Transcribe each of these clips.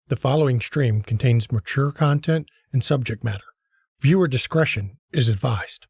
The following stream contains mature content and subject matter. Viewer discretion is advised.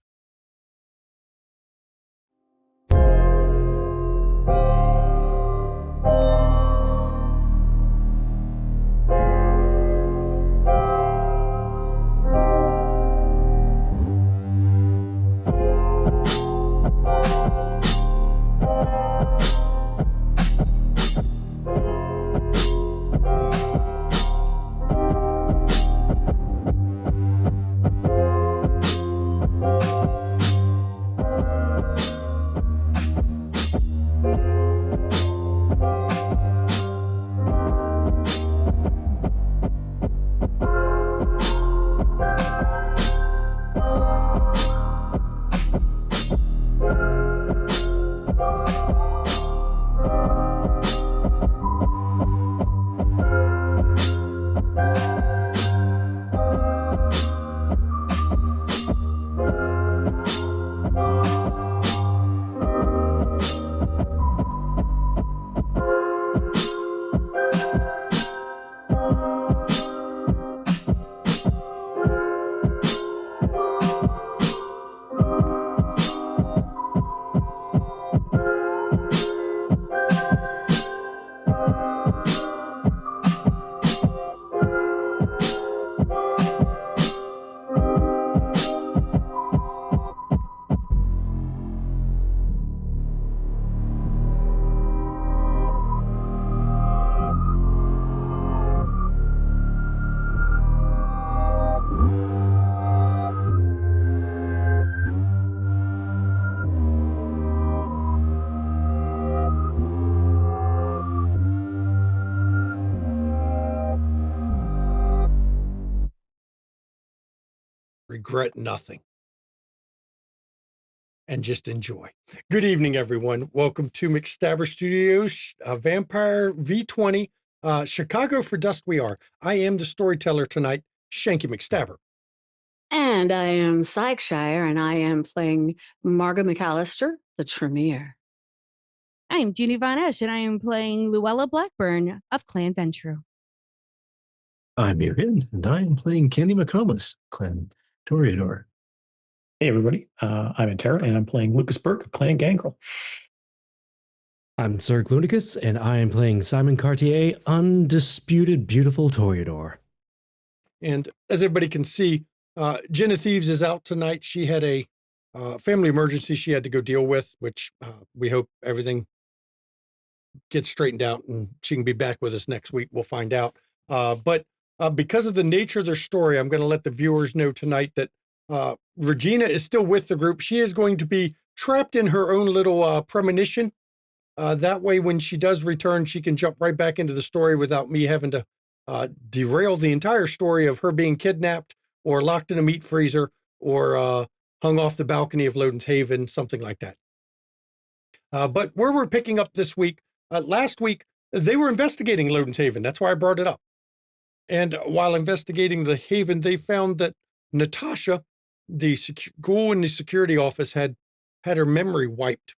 Regret nothing and just enjoy. Good evening, everyone. Welcome to McStabber Studios, Vampire V20, Chicago for Dust we are. I am the storyteller tonight, Shanky McStabber. And I am Sykeshire, and I am playing Margot McAllister, the Tremere. I'm Jeannie Von Esch, and I am playing Luella Blackburn of Clan Ventru. I'm Murin, and I am playing Candy McComas, Clan Toreador. Hey everybody, I'm Antera, and I'm playing Lucas Burke of Clan Gangrel. I'm Sir Glunicus, and I am playing Simon Cartier, Undisputed Beautiful Toreador. And as everybody can see, Jenna Thieves is out tonight. She had a family emergency she had to go deal with, which we hope everything gets straightened out and she can be back with us next week. We'll find out. But because of the nature of their story, I'm going to let the viewers know tonight that Regina is still with the group. She is going to be trapped in her own little premonition. That way, when she does return, she can jump right back into the story without me having to derail the entire story of her being kidnapped or locked in a meat freezer or hung off the balcony of Loden's Haven, something like that. But where we're picking up this week, last week, they were investigating Loden's Haven. That's why I brought it up. And while investigating the Haven, they found that Natasha, the ghoul in the security office, had her memory wiped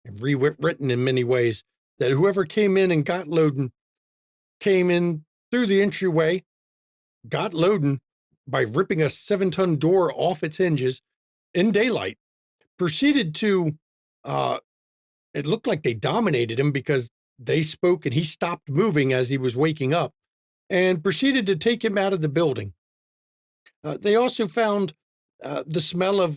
and rewritten in many ways, that whoever came in and got Loden came in through the entryway, got Loden by ripping a 7-ton door off its hinges in daylight, proceeded to, it looked like they dominated him because they spoke and he stopped moving as he was waking up, and proceeded to take him out of the building. They also found the smell of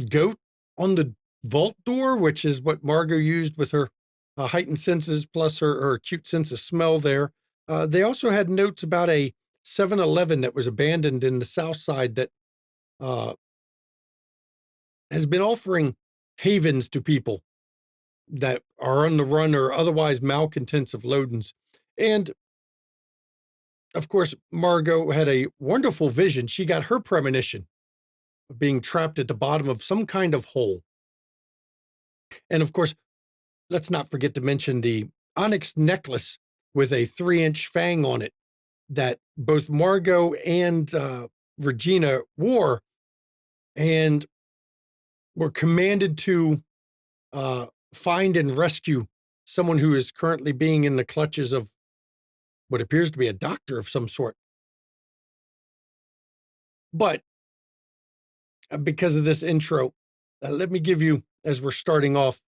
goat on the vault door, which is what Margot used with her heightened senses plus her acute sense of smell there. They also had notes about a 7-Eleven that was abandoned in the south side that has been offering havens to people that are on the run or otherwise malcontents of Loden's. And of course, Margot had a wonderful vision. She got her premonition of being trapped at the bottom of some kind of hole. And of course, let's not forget to mention the onyx necklace with a 3-inch fang on it that both Margot and Regina wore and were commanded to find and rescue someone who is currently being in the clutches of what appears to be a doctor of some sort. But because of this intro, let me give you, as we're starting off,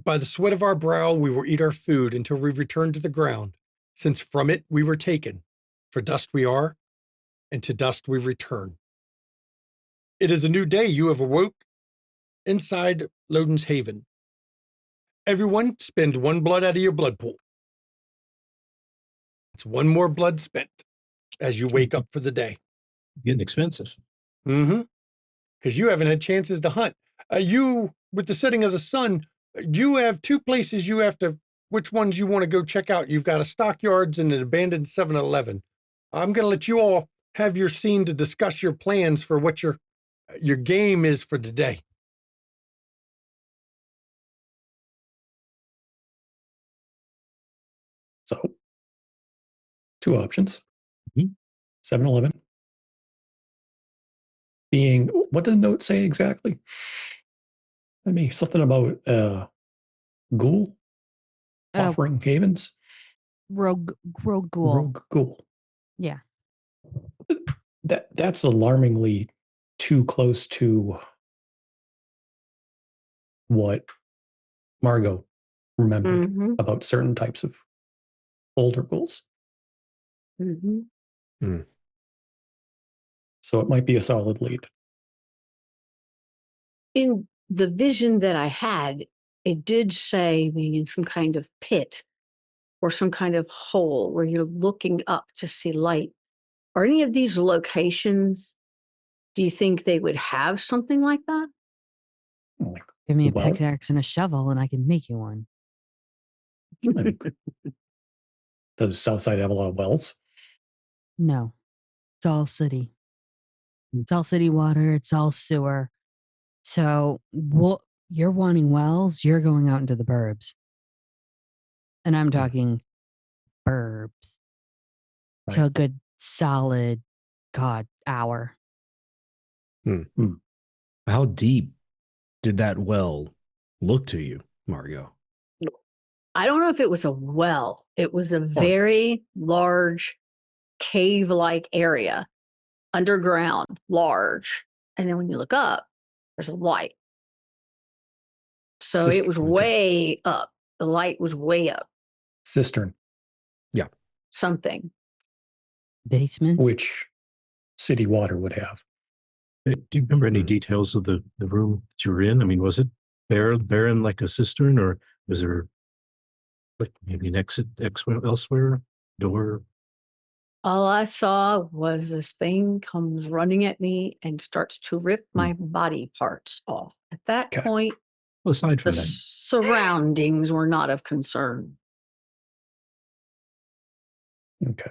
by the sweat of our brow we will eat our food until we return to the ground, since from it we were taken. For dust we are, and to dust we return. It is a new day you have awoke inside Loden's Haven. Everyone spend 1 blood out of your blood pool. It's 1 more blood spent as you wake up for the day. Getting expensive. Mm-hmm. Because you haven't had chances to hunt. You, with the setting of the sun, you have 2 places you have to, which ones you want to go check out. You've got a stockyards and an abandoned 7-Eleven. I'm going to let you all have your scene to discuss your plans for what your game is for today. So, 2 options. Mhm. 7-Eleven. Being, what did the note say exactly? I mean, something about ghoul offering havens. Rogue ghoul. Rogue ghoul. Yeah. That's alarmingly too close to what Margot remembered Mm-hmm. about certain types of older ghouls. Mm-hmm. So it might be a solid lead. In the vision that I had, it did say being in some kind of pit or some kind of hole where you're looking up to see light. Are any of these locations, do you think they would have something like that? Like, Give me a well, pickaxe and a shovel, and I can make you one. I mean, does Southside have a lot of wells? No, it's all city. It's all city water. It's all sewer. So what you're wanting wells, you're going out into the burbs. And I'm talking burbs. So Right. a good solid, God, hour. How deep did that well look to you, Margot? I don't know if it was a well. It was a very large cave-like area, underground, large. And then when you look up, there's a light. So it was way up. The light was way up. Cistern, Something. Basement? which city water would have. Do you remember any details of the room that you were in? I mean, was it barren like a cistern, or was there like maybe an exit elsewhere? Door? All I saw was this thing comes running at me and starts to rip my body parts off. At that Okay. point, Well, aside the from that, surroundings were not of concern. Okay.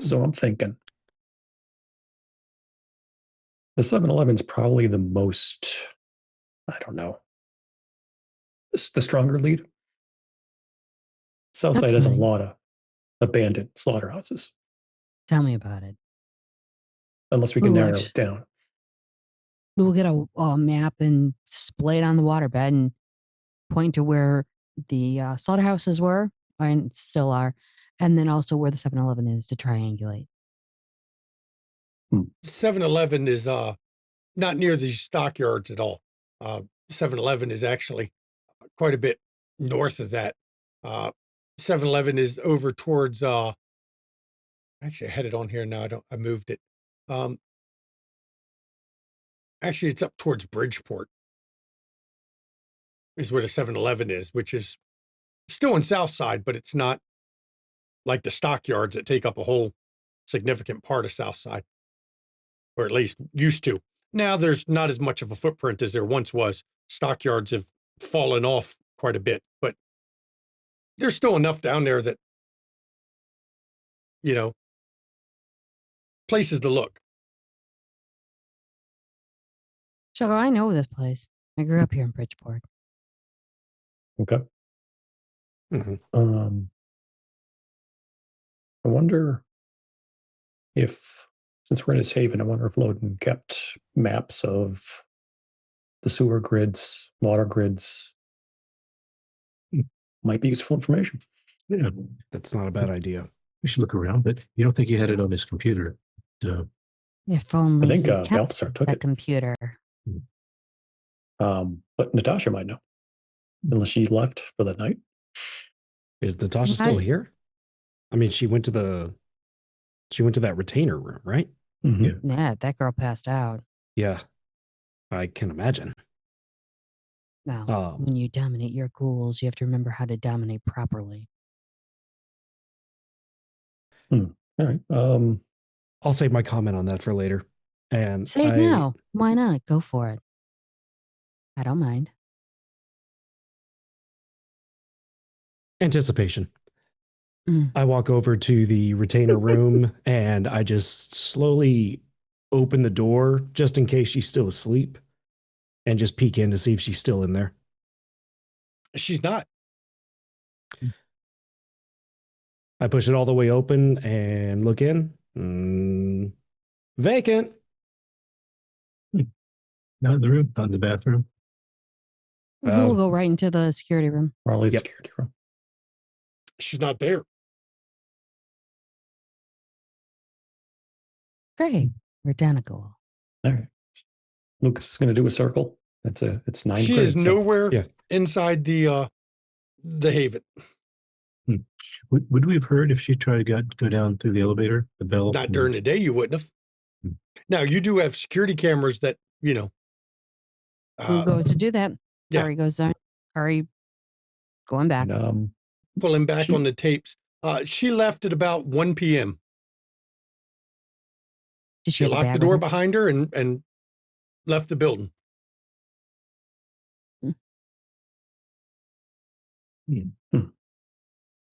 So I'm thinking the 7-Eleven's probably the most, I don't know, the stronger lead. Southside That's has a fine. lot of abandoned slaughterhouses, Tell me about it. unless we can Ooh, narrow actu- it down. We'll get a map and display it on the waterbed and point to where the slaughterhouses were and still are, and then also where the 7-Eleven is to triangulate. 7-Eleven is not near the stockyards at all. 7-Eleven is actually quite a bit north of that. 7-Eleven is over towards actually I had it on here now. I moved it. Actually it's up towards Bridgeport is where the 7-Eleven is, which is still in Southside, but it's not like the stockyards that take up a whole significant part of Southside, or at least used to. Now there's not as much of a footprint as there once was. Stockyards have fallen off quite a bit, but there's still enough down there that, you know, places to look. So I know this place. I grew up here in Bridgeport. Okay. Mm-hmm. I wonder if, since we're in his haven, I wonder if Loden kept maps of the sewer grids, water grids, might be useful information. Yeah, That's not a bad idea. we should look around, but you don't think he had it on his computer? Uh, If only I think he kept Balthasar took the it. computer. But Natasha might know, unless she left for the night. Is Natasha still here? I mean, she went to that retainer room, right? Mm-hmm. Yeah. Yeah, that girl passed out. Yeah, I can imagine. Well, when you dominate your ghouls, you have to remember how to dominate properly. All right. I'll save my comment on that for later. And Say it now. Why not? Go for it. I don't mind. Anticipation. Mm. I walk over to the retainer room and I just slowly open the door just in case she's still asleep and just peek in to see if she's still in there. She's not. I push it all the way open and look in. Vacant. Not in the room, not in the bathroom. We'll go right into the security room. Probably the Yep. security room. She's not there. Great. We're down a ghoul. All right. Lucas is going to do a circle. It's 9 She credits. is nowhere Yeah. inside the Haven. Would we have heard if she tried to go down through the elevator, the bell? Not during the day, you wouldn't have. Hmm. Now you do have security cameras that Who goes to do that? yeah. Hurry goes down. Hurry going back. And, pulling back She- on the tapes. She left at about 1 p.m. Did She have a locked the bag door with her? behind her and left the building.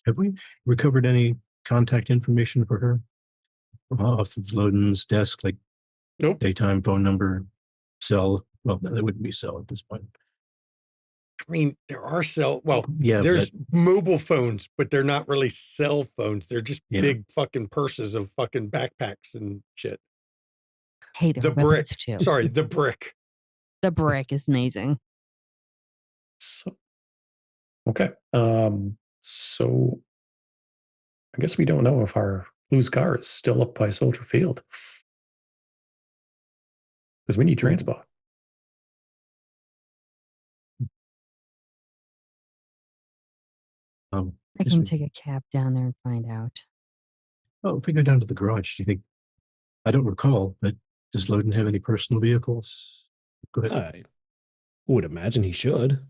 Have we recovered any contact information for her off of Loden's desk, like Nope. daytime phone number, cell? Well, that wouldn't be cell at this point. I mean, there are Yeah, there's mobile phones, but they're not really cell phones. They're just Yeah. big fucking purses of fucking backpacks and shit. Hey, there The are weapons brick. too. Sorry, the brick. The brick is amazing. So, okay. So I guess we don't know if our loose car is still up by Soldier Field. Because we need transport. I Yes, can we- take a cab down there and find out. Oh, if we go down to the garage, do you think? I don't recall, but does Loden have any personal vehicles? Go ahead. I would imagine he should.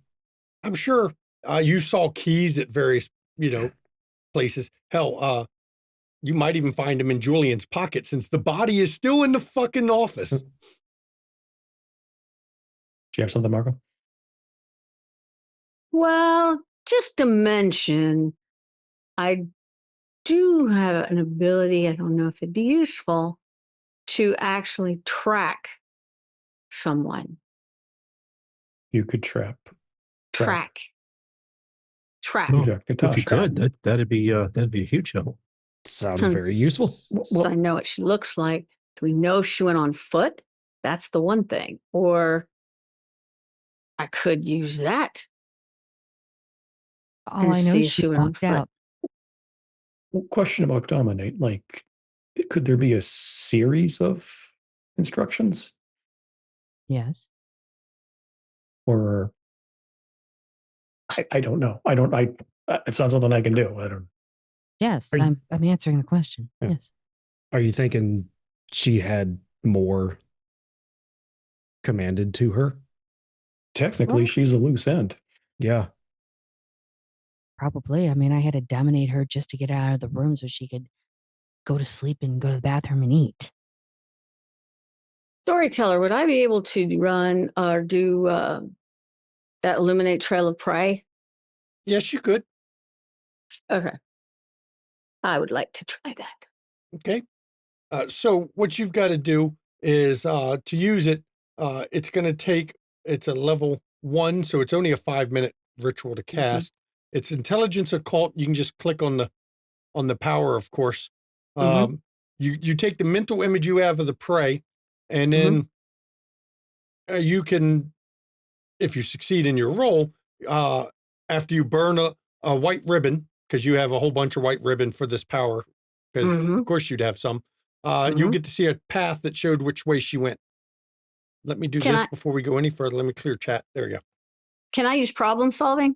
I'm sure you saw keys at various, places. Hell, you might even find them in Julian's pocket since the body is still in the fucking office. Do you have something, Marco? Well, just to mention, I do have an ability, I don't know if it'd be useful, to actually track someone. You could track. Track. Well, Jack if you Natasha. could, that'd be a huge help. Sounds very useful. Since I know what she looks like. Do we know if she went on foot? That's the one thing. Or I could use that. All And I know see is if she she went on walked foot. out. Question about dominate. Like, could there be a series of instructions? Yes. Or I don't know. It's not something I can do. I don't. Yes, Are you- I'm answering the question. Yeah. Yes. Are you thinking she had more commanded to her? Technically, she's a loose end. Yeah. Probably. I mean, I had to dominate her just to get her out of the room so she could go to sleep and go to the bathroom and eat. Storyteller, would I be able to run or do that Illuminate Trail of Prey? Yes, you could. Okay. I would like to try that. Okay. So what you've got to do is to use it, it's a level 1, so it's only a 5-minute ritual to cast. It's intelligence occult. You can just click on the power, of course. You take the mental image you have of the prey, and then you can, if you succeed in your role, after you burn a white ribbon, because you have a whole bunch of white ribbon for this power, because Mhm. of course you'd have some. You'll get to see a path that showed which way she went. Let me do Can this I before we go any further. Let me clear chat. There we go. can I use problem solving?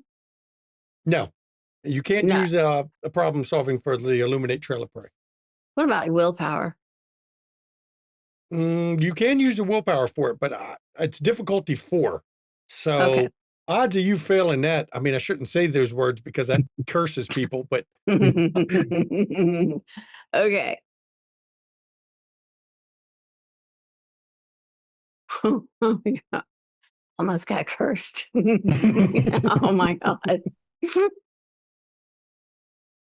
No, you can't No. use a problem solving for the Illuminate Trail of Prey. What about willpower? You can use a willpower for it, but it's difficulty 4. So Okay. odds of you failing that, I mean, I shouldn't say those words because that curses people, but Okay. Oh my God. Almost got cursed. Oh my God.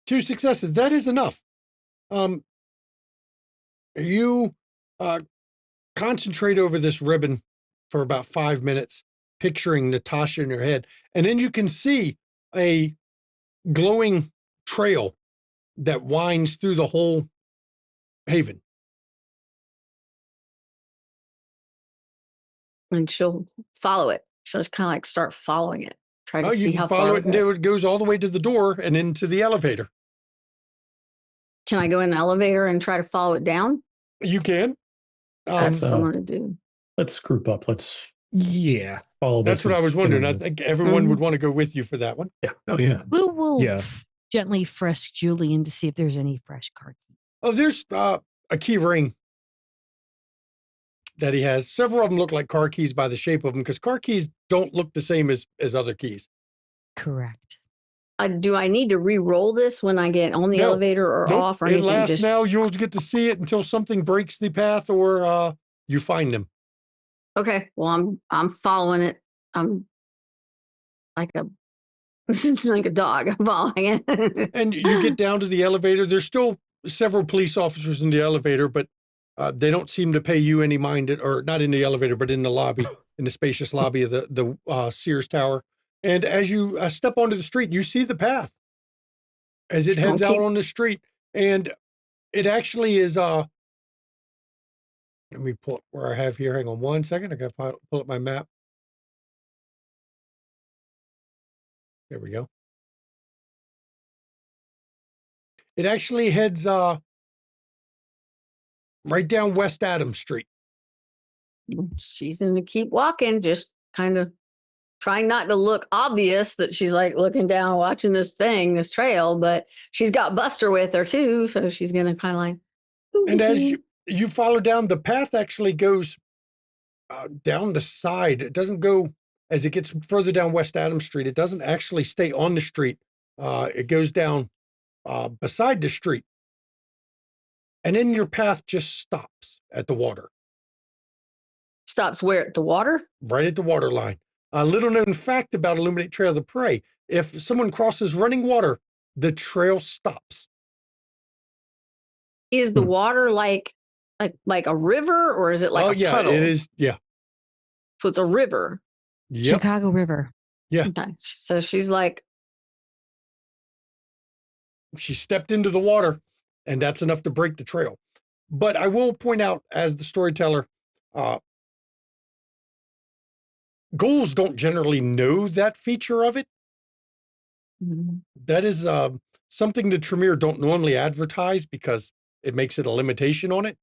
2 successes, that is enough. You concentrate over this ribbon for about 5 minutes, picturing Natasha in your head, and then you can see a glowing trail that winds through the whole haven. And she'll follow it. She'll just kind of like start following it. Try to You see can how follow far it, and it goes all the way to the door and into the elevator. Can I go in the elevator and try to follow it down? You can. That's what I'm So going to do. let's group up. Let's Yeah. follow this. That's what I was wondering. I think everyone would want to go with you for that one. Yeah. Oh yeah. Blue will Yeah. gently frisk Julian to see if there's any fresh car keys. Oh, there's a key ring that he has. Several of them look like car keys by the shape of them, because car keys don't look the same as other keys. Correct. Do I need to re-roll this when I get on the No. elevator or Nope, off or it anything? lasts Just now. You'll get to see it until something breaks the path or you find them. okay. Well, I'm following it. I'm like a like a dog. I'm following it. And you get down to the elevator. There's still several police officers in the elevator, but they don't seem to pay you any mind, or not in the elevator, but in the lobby, in the spacious lobby of the Sears Tower. And as you step onto the street, you see the path as it heads out on the street. And it actually is, let me pull up where I have here. Hang on 1 second. I got to pull up my map. There we go. It actually heads right down West Adams Street. She's going to keep walking, just kind of trying not to look obvious that she's like looking down, watching this trail, but she's got Buster with her too. So she's going to kind of like. And as you follow down, the path actually goes down the side. It doesn't go, as it gets further down West Adams Street, it doesn't actually stay on the street. It goes down beside the street. And then your path just stops at the water. Stops where? At the water? Right at the water line. A little known fact about Illuminate Trail of the Prey: if someone crosses running water, the trail stops. Is the water like a river, or is it like a puddle? It is. Yeah. So it's a river. Yep. Chicago River. Yeah. Okay. So she's like, she stepped into the water, and that's enough to break the trail. But I will point out, as the storyteller, ghouls don't generally know that feature of it. That is something the Tremere don't normally advertise because it makes it a limitation on it.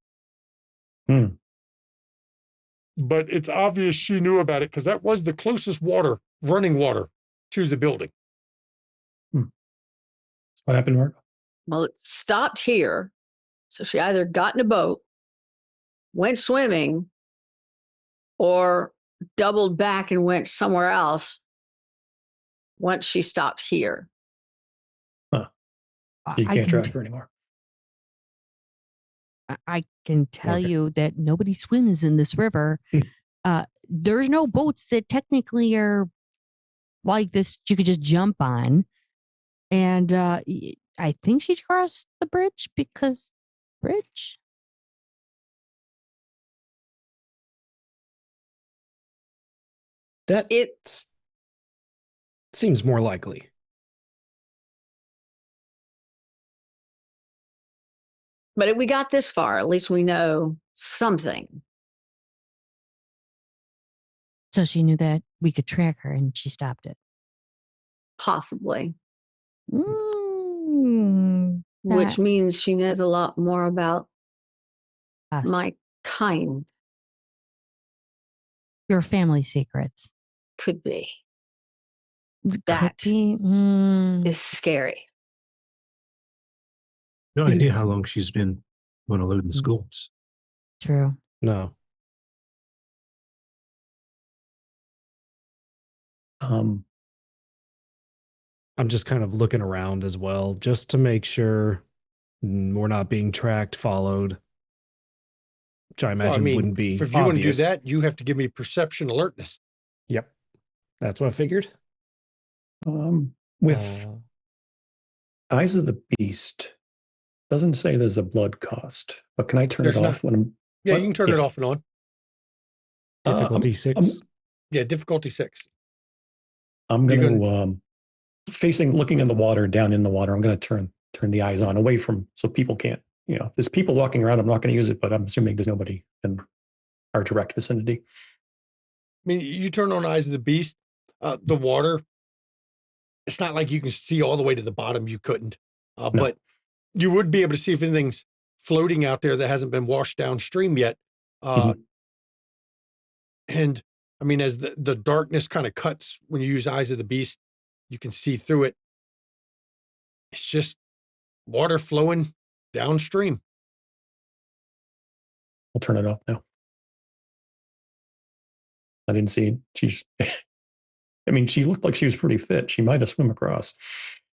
But it's obvious she knew about it, because that was the closest running water to the building. What happened, Mark? well, it stopped here. So she either got in a boat, went swimming, or doubled back and went somewhere else once she stopped here. So you can't track her anymore. I can tell Okay. you that nobody swims in this river. There's no boats that technically are like this you could just jump on. And I think she crossed the bridge because bridge. That seems more likely. But if we got this far, at least we know something. So she knew that we could track her and she stopped it. Possibly. which That- means she knows a lot more about us. my kind. Your family secrets. Could be. Could That be, is scary. No idea Is- how long she's been on a load in schools. true. No. Um, I'm just kind of looking around as well, just to make sure we're not being tracked, followed. Which I Well, I imagine mean, wouldn't be if you want to do obvious. that, you have to give me perception alertness. Yep. That's what I figured. with Uh, Eyes of the Beast, doesn't say there's a blood cost, but can I turn There's it not. off when I'm? Yeah, What? you can turn it off and on. difficulty 6. Yeah, difficulty 6. I'm You going can- to looking in the water, down in the water. I'm going to turn the eyes on away from, so people can't. If there's people walking around, I'm not going to use it, but I'm assuming there's nobody in our direct vicinity. I mean, you turn on Eyes of the Beast, the water, it's not like you can see all the way to the bottom. You couldn't. No. But you would be able to see if anything's floating out there that hasn't been washed downstream yet. Mhm. And I mean, as the darkness kind of cuts when you use Eyes of the Beast, you can see through it. It's just water flowing downstream. I'll turn it off now. I didn't see. She's. I mean, she looked like she was pretty fit. She might have swum across,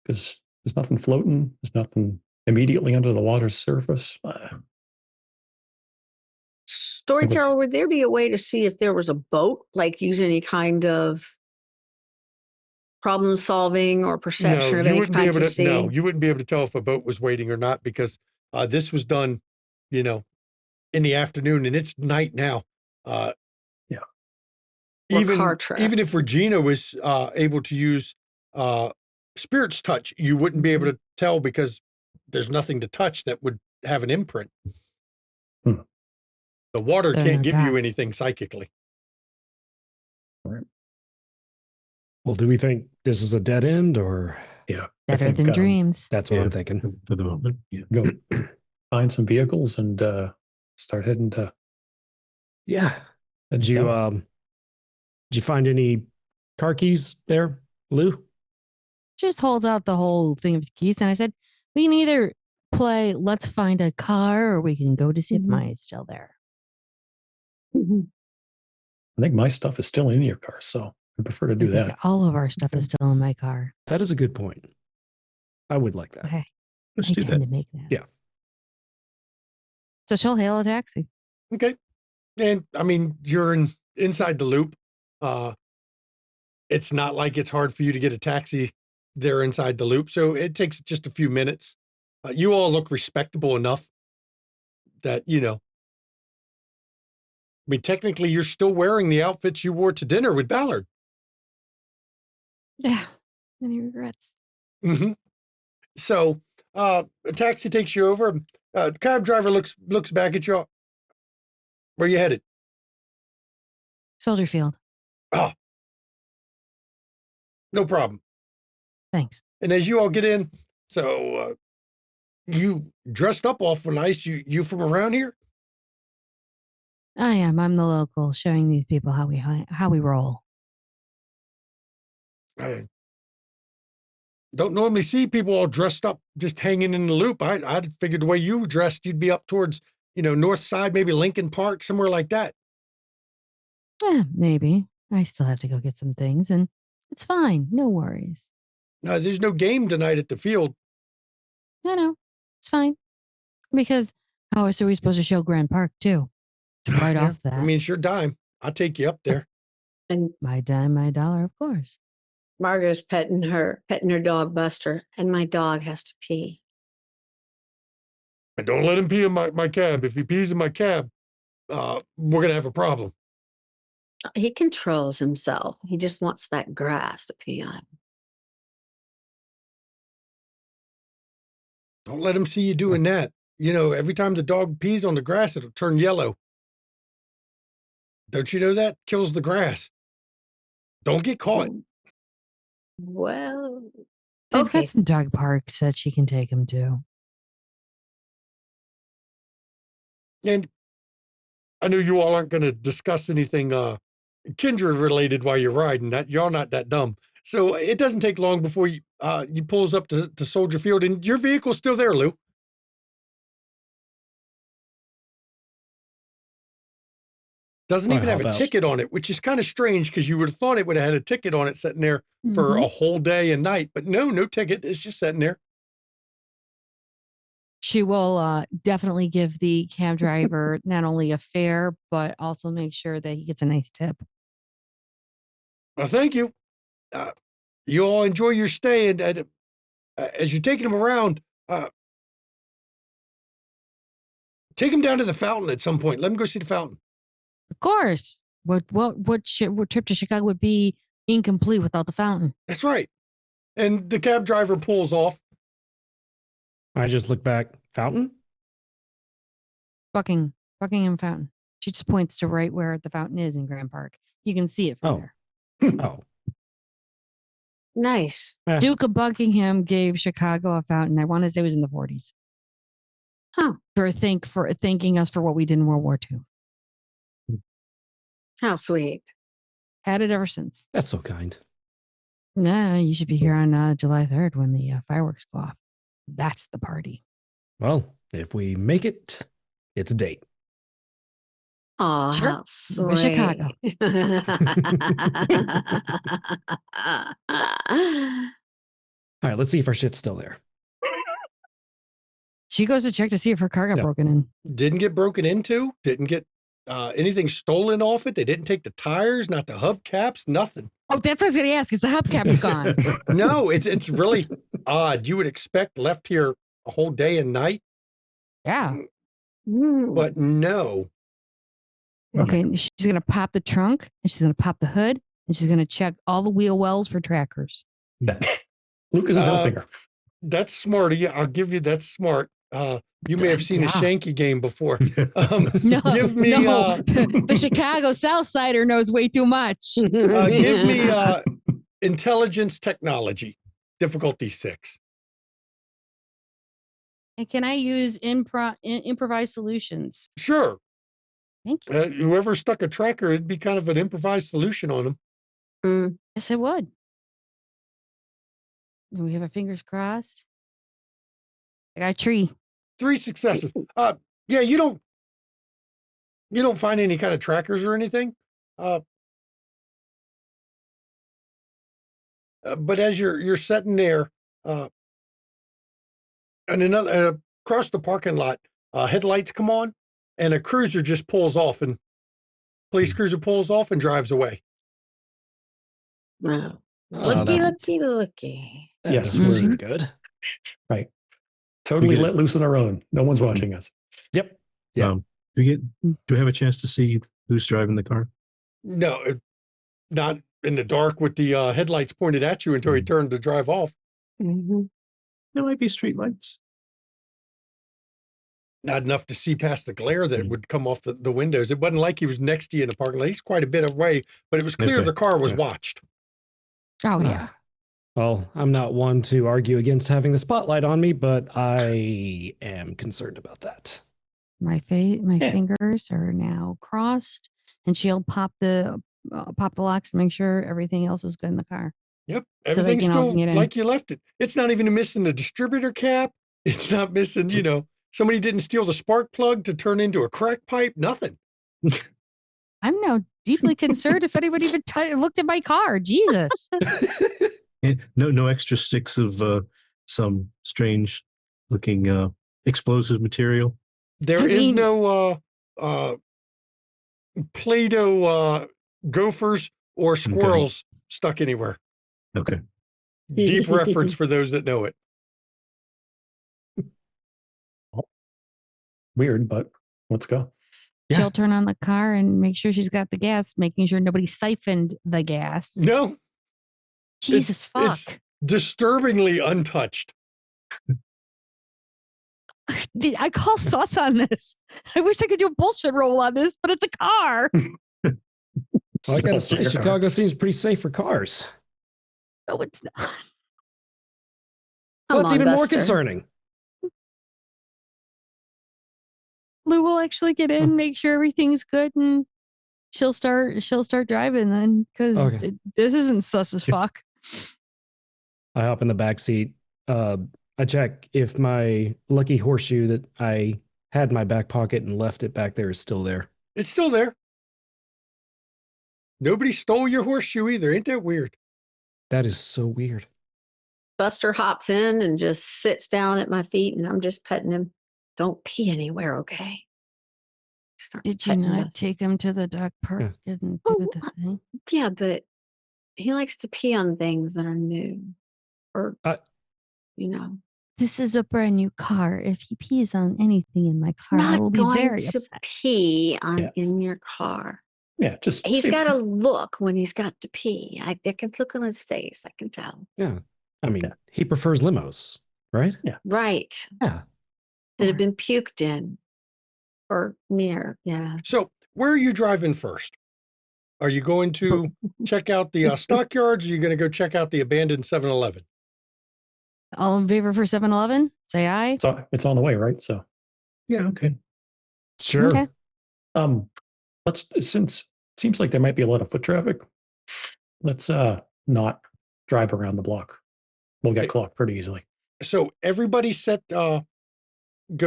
because there's nothing floating. There's nothing immediately under the water's surface. Storyteller, would there be a way to see if there was a boat, like use any kind of problem solving or perception of you any wouldn't be kind able to to. see? No, you wouldn't be able to tell if a boat was waiting or not, because this was done, in the afternoon, and it's night now. Yeah. Or Even car even if tracks. Regina was able to use Spirit's touch, you wouldn't be able to tell, because there's nothing to touch that would have an imprint. Hmm. The water So can't no give you dots. anything psychically. Well, do we think this is a dead end, or Yeah. Better think, than dreams. that's what Yeah. I'm thinking? For the moment, yeah. Go find some vehicles and start heading to. Yeah. heading Did you south. did you find any car keys there, Lou? Just holds out the whole thing of keys, and I said, we can either play let's find a car, or we can go to see if Mhm. Maya's still there. I think my stuff is still in your car, so I prefer to I do think that. all of our stuff is Okay. still in my car. That is a good point. I would like that. Okay. Let's I do tend that. to make that. Yeah. So she'll hail a taxi. Okay. And I mean, you're inside the loop. It's not like it's hard for you to get a taxi there inside the loop. So it takes just a few minutes. You all look respectable enough that, I mean, technically you're still wearing the outfits you wore to dinner with Ballard. Yeah. Any regrets? Hmm. So a taxi takes you over. The cab driver looks back at you. Where you headed? Soldier Field. Oh, no problem. Thanks. And as you all get in, so you dressed up awful nice. You from around here? I am. I'm the local, showing these people how we roll. I don't normally see people all dressed up just hanging in the loop. I figured the way you were dressed, you'd be up towards, north side, maybe Lincoln Park, somewhere like that. Yeah, maybe. I still have to go get some things, and it's fine. No worries. No, there's no game tonight at the field. No, it's fine. Because how else are we supposed to show Grand Park too? It's right Yeah, off that. I mean, it's your dime. I'll take you up there. And My dime, my dollar, of course. Margot's petting her dog Buster, and my dog has to pee. And don't let him pee in my cab. If he pees in my cab, we're gonna have a problem. He controls himself. He just wants that grass to pee on. Don't let him see you doing that. Every time the dog pees on the grass, it'll turn yellow. Don't you know that? Kills the grass. Don't get caught. Well, They've Okay. got some dog parks that she can take him to. And I know you all aren't going to discuss anything kindred related while you're riding. That y'all not that dumb. So it doesn't take long before you pulls up to Soldier Field, and your vehicle's still there, Lou. Doesn't I even have hop a out. ticket on it, which is kind of strange because you would have thought it would have had a ticket on it sitting there for a whole day and night. But no ticket. It's just sitting there. She will definitely give the cab driver not only a fare, but also make sure that he gets a nice tip. Well, thank you. You all enjoy your stay, and as you're taking them around, take them down to the fountain at some point. Let them go see the fountain. Of course. What trip to Chicago would be incomplete without the fountain? That's right. And the cab driver pulls off. I just look back. Fountain? Buckingham Fountain. She just points to right where the fountain is in Grand Park. You can see it from there. Oh. Nice. Duke of Buckingham gave Chicago a fountain. I want to say it was in the 40s. Huh. For thanking us for what we did in World War II. How sweet. Had it ever since. That's so kind. Nah, you should be here on July 3rd when the fireworks go off. That's the party. Well, if we make it, it's a date. Aw, Sure. how sweet. We're Chicago. All right, let's see if our shit's still there. She goes to check to see if her car got Yeah. broken in. Didn't get broken into. Didn't get anything stolen off it. They didn't take the tires, not the hubcaps, nothing. Oh, that's what I was going to ask. Is the hubcap gone? No, it's really odd. You would expect left here a whole day and night, Yeah. but no. Okay, she's going to pop the trunk, and she's going to pop the hood, and she's going to check all the wheel wells for trackers. Lucas is helping her. That's smart. Yeah, I'll give you that's smart. You may have seen a Yeah. Shanky game before. No, give me no. The Chicago South Sider knows way too much. give me intelligence technology, difficulty 6. And can I use improvised solutions? Sure. Thank you. Whoever stuck a tracker, it'd be kind of an improvised solution on them. Yes, I would. And we have our fingers crossed. I got a tree. 3 successes. Yeah, you don't find any kind of trackers or anything. But as you're sitting there, and another across the parking lot, headlights come on, and a cruiser just pulls off, and police cruiser pulls off and drives away. Wow. Oh, Looky. Yes, That's we're- good. Right. Totally get it. let loose on our own. No one's watching us. Yep. Yeah. Do we have a chance to see who's driving the car? No, not in the dark with the headlights pointed at you until he turned to drive off. Mm-hmm. There might be street lights. Not enough to see past the glare that would come off the windows. It wasn't like he was next to you in the parking lot. He's quite a bit away, but it was clear Okay. the car was Yeah. watched. Oh, yeah. Well, I'm not one to argue against having the spotlight on me, but I am concerned about that. My fingers are now crossed, and she'll pop the locks and make sure everything else is good in the car. Yep, they everything's can all still get in. like you left it. It's not even missing the distributor cap. It's not missing, somebody didn't steal the spark plug to turn into a crack pipe. Nothing. I'm now deeply concerned if anyone even looked at my car. Jesus. No extra sticks of some strange looking explosive material. There is no Play-Doh gophers or squirrels stuck anywhere. Okay. Deep reference for those that know it. Weird, but let's go. Yeah. She'll turn on the car and make sure she's got the gas, making sure nobody siphoned the gas. No, Jesus fuck. it's disturbingly untouched. I call sus on this. I wish I could do a bullshit roll on this, but it's a car. Well, I gotta Don't say, take a car. Chicago seems pretty safe for cars. No, it's not. Come What's on, even more Buster. concerning? Lou will actually get in, make sure everything's good, and she'll start driving then, because Okay. this isn't sus as fuck. I hop in the back seat. I check if my lucky horseshoe that I had in my back pocket and left it back there is still there. It's still there. Nobody stole your horseshoe either. Ain't that weird? That is so weird. Buster hops in and just sits down at my feet, and I'm just petting him. Don't pee anywhere, okay? Start Did you petting not Buster. take him to the dog park and do Oh, the thing? Yeah, but he likes to pee on things that are new, or you know. This is a brand new car. If he pees on anything in my car, I Not will be going very to upset. pee on Yeah. in your car. Yeah, just He's save- got to look when he's got to pee. I can look on his face. I can tell. Yeah. I mean, Yeah. he prefers limos, right? Right. Yeah. That have been puked in or near. Yeah. So where are you driving first? Are you going to check out the stockyards, or are you going to go check out the abandoned 7-Eleven? All in favor for 7-Eleven? Say aye. it's on the way, right? So Yeah, okay. Sure. Okay. let's, since it seems like there might be a lot of foot traffic, let's not drive around the block. We'll get Okay. clocked pretty easily. So everybody set, go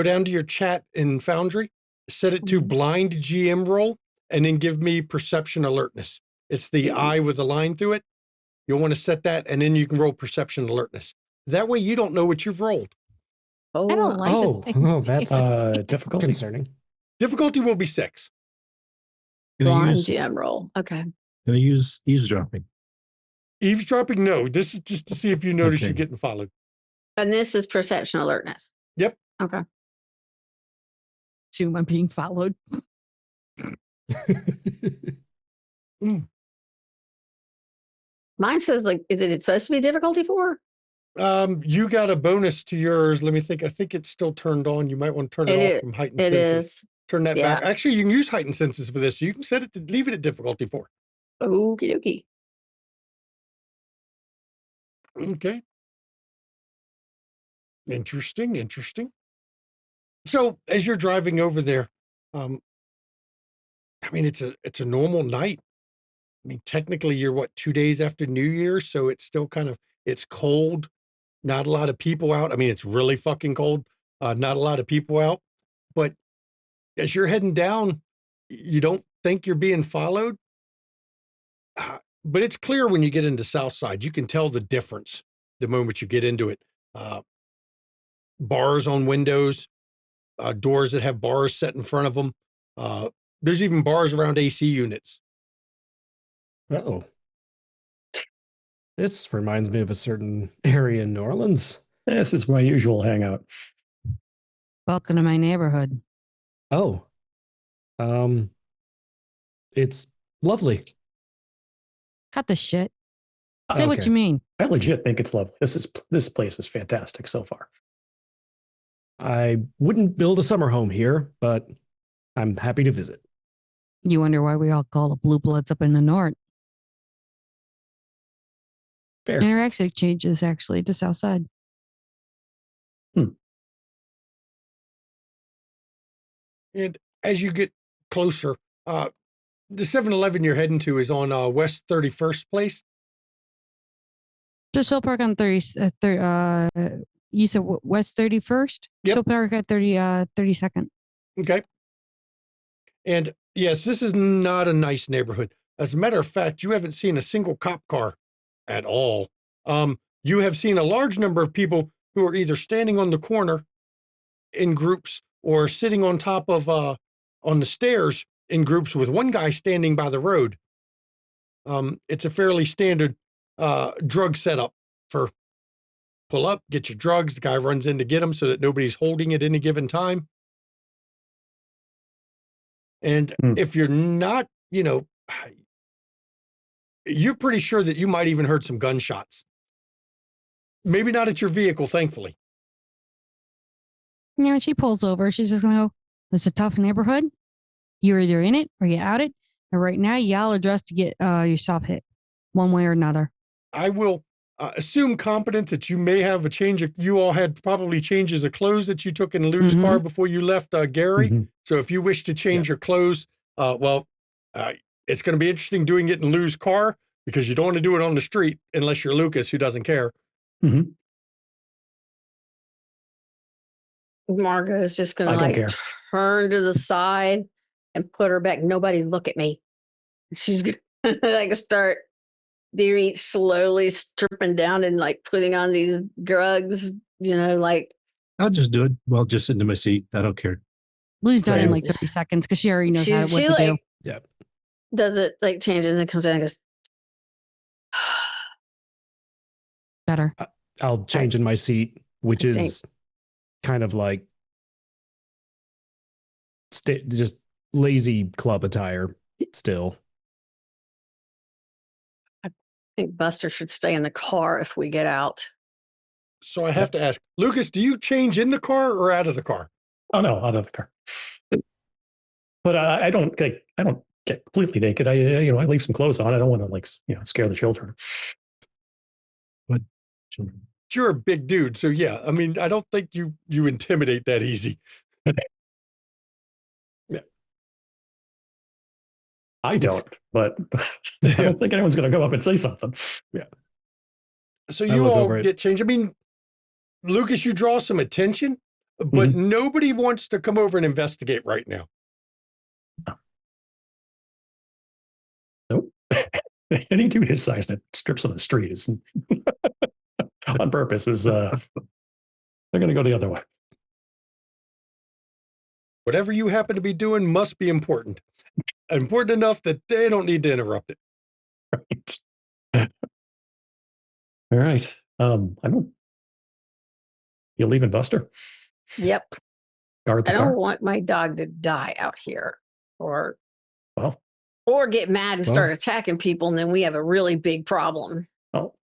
down to your chat in Foundry, set it to blind GM roll, and then give me perception alertness. It's the eye with a line through it. You'll want to set that, and then you can roll perception alertness. That way you don't know what you've rolled. Oh, I don't like this. That's Difficulty. concerning. Difficulty will be 6. Can I blind use, GM roll. Okay. can I use eavesdropping? Eavesdropping, no. This is just to see if you notice Okay. you're getting followed. And this is perception alertness. Yep. Okay. Assume I'm being followed. Mine says like, is it supposed to be difficulty 4? You got a bonus to yours. Let me think. I think it's still turned on. You might want to turn it off from heightened It senses. is. Turn that Yeah. back. Actually, you can use heightened senses for this. You can set it to leave it at difficulty 4. Okie dokie. Okay. Interesting. So as you're driving over there, I mean, it's a normal night. I mean, technically you're what, 2 days after New Year's, so it's still it's cold. Not a lot of people out. I mean, it's really fucking cold. Not a lot of people out. But as you're heading down, you don't think you're being followed. But it's clear when you get into Southside. You can tell the difference the moment you get into it. Bars on windows, doors that have bars set in front of them. There's even bars around AC units. Uh-oh. This reminds me of a certain area in New Orleans. This is my usual hangout. Welcome to my neighborhood. Oh. It's lovely. Cut the shit. Say what Okay. you mean. I legit think it's lovely. This place is fantastic so far. I wouldn't build a summer home here, but I'm happy to visit. You wonder why we all call the blue bloods up in the north. Fair. Interaction changes actually to south side. And as you get closer, the 7-Eleven you're heading to is on West 31st Place. Just Show Park on 30. You said West 31st. Yep. Show Park at 32nd. Okay. And yes, this is not a nice neighborhood. As a matter of fact, you haven't seen a single cop car at all. You have seen a large number of people who are either standing on the corner in groups or sitting on top of on the stairs in groups with one guy standing by the road. It's a fairly standard drug setup for pull up, get your drugs. The guy runs in to get them so that nobody's holding at any given time. And if you're not, you're pretty sure that you might even heard some gunshots. Maybe not at your vehicle, thankfully. Yeah, when she pulls over, she's just gonna go, it's a tough neighborhood. You're either in it or you're out it. And right now, y'all are dressed to get yourself hit one way or another. I will assume competence that you may have a change. You all had probably changes of clothes that you took in Lou's car before you left Gary. Mhm. So if you wish to change your clothes, it's going to be interesting doing it in Lou's car because you don't want to do it on the street unless you're Lucas, who doesn't care. Mhm. Margo is just going I to don't like care. turn to the side and put her back. Nobody look at me. She's going to like start slowly stripping down and like putting on these drugs, like. I'll just do it. Well, just sit in my seat. I don't care. Lou's done in Same. like 30 seconds because she already knows She what to do. like Yeah. does it, like changes and comes in and goes, Better. I'll change in my seat, which I is think- kind of like just lazy club attire still. I think Buster should stay in the car if we get out. So I have to ask, Lucas, do you change in the car or out of the car? Oh no, out of the car. But I don't get completely naked. I leave some clothes on. I don't want to like scare the children. You're a big dude, so yeah. I mean, I don't think you intimidate that easy. Yeah. I don't, but I don't think anyone's going to go up and say something. Yeah. So I you look all over it. get changed. I mean, Lucas, you draw some attention, but nobody wants to come over and investigate right now. Nope. Any dude his size that strips on the street is on purpose is they're going to go the other way. Whatever you happen to be doing must be important. Important enough that they don't need to interrupt it. Right. All right. I don't. You leaving Buster? Yep. Guard the I car. don't want my dog to die out here or Well, get mad and start attacking people, and then we have a really big problem.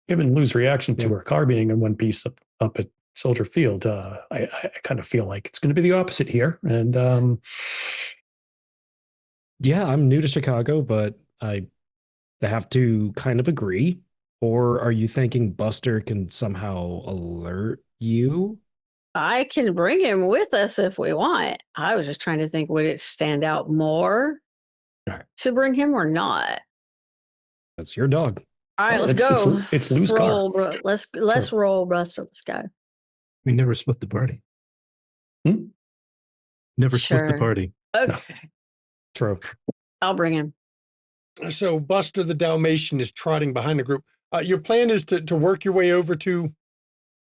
given Lou's reaction to her car being in one piece up at Soldier Field, I kind of feel like it's going to be the opposite here. And Yeah, I'm new to Chicago, but I have to kind of agree. Or are you thinking Buster can somehow alert you? I can bring him with us if we want. I was just trying to think, would it stand out more to bring him or not? That's your dog. All right, let's go. It's Lou's roll, car. bro. Let's roll, Buster. Let's go. We never split the party. Never split the Sure. party. Okay, True. I'll bring him. So Buster the Dalmatian is trotting behind the group. Your plan is to work your way over to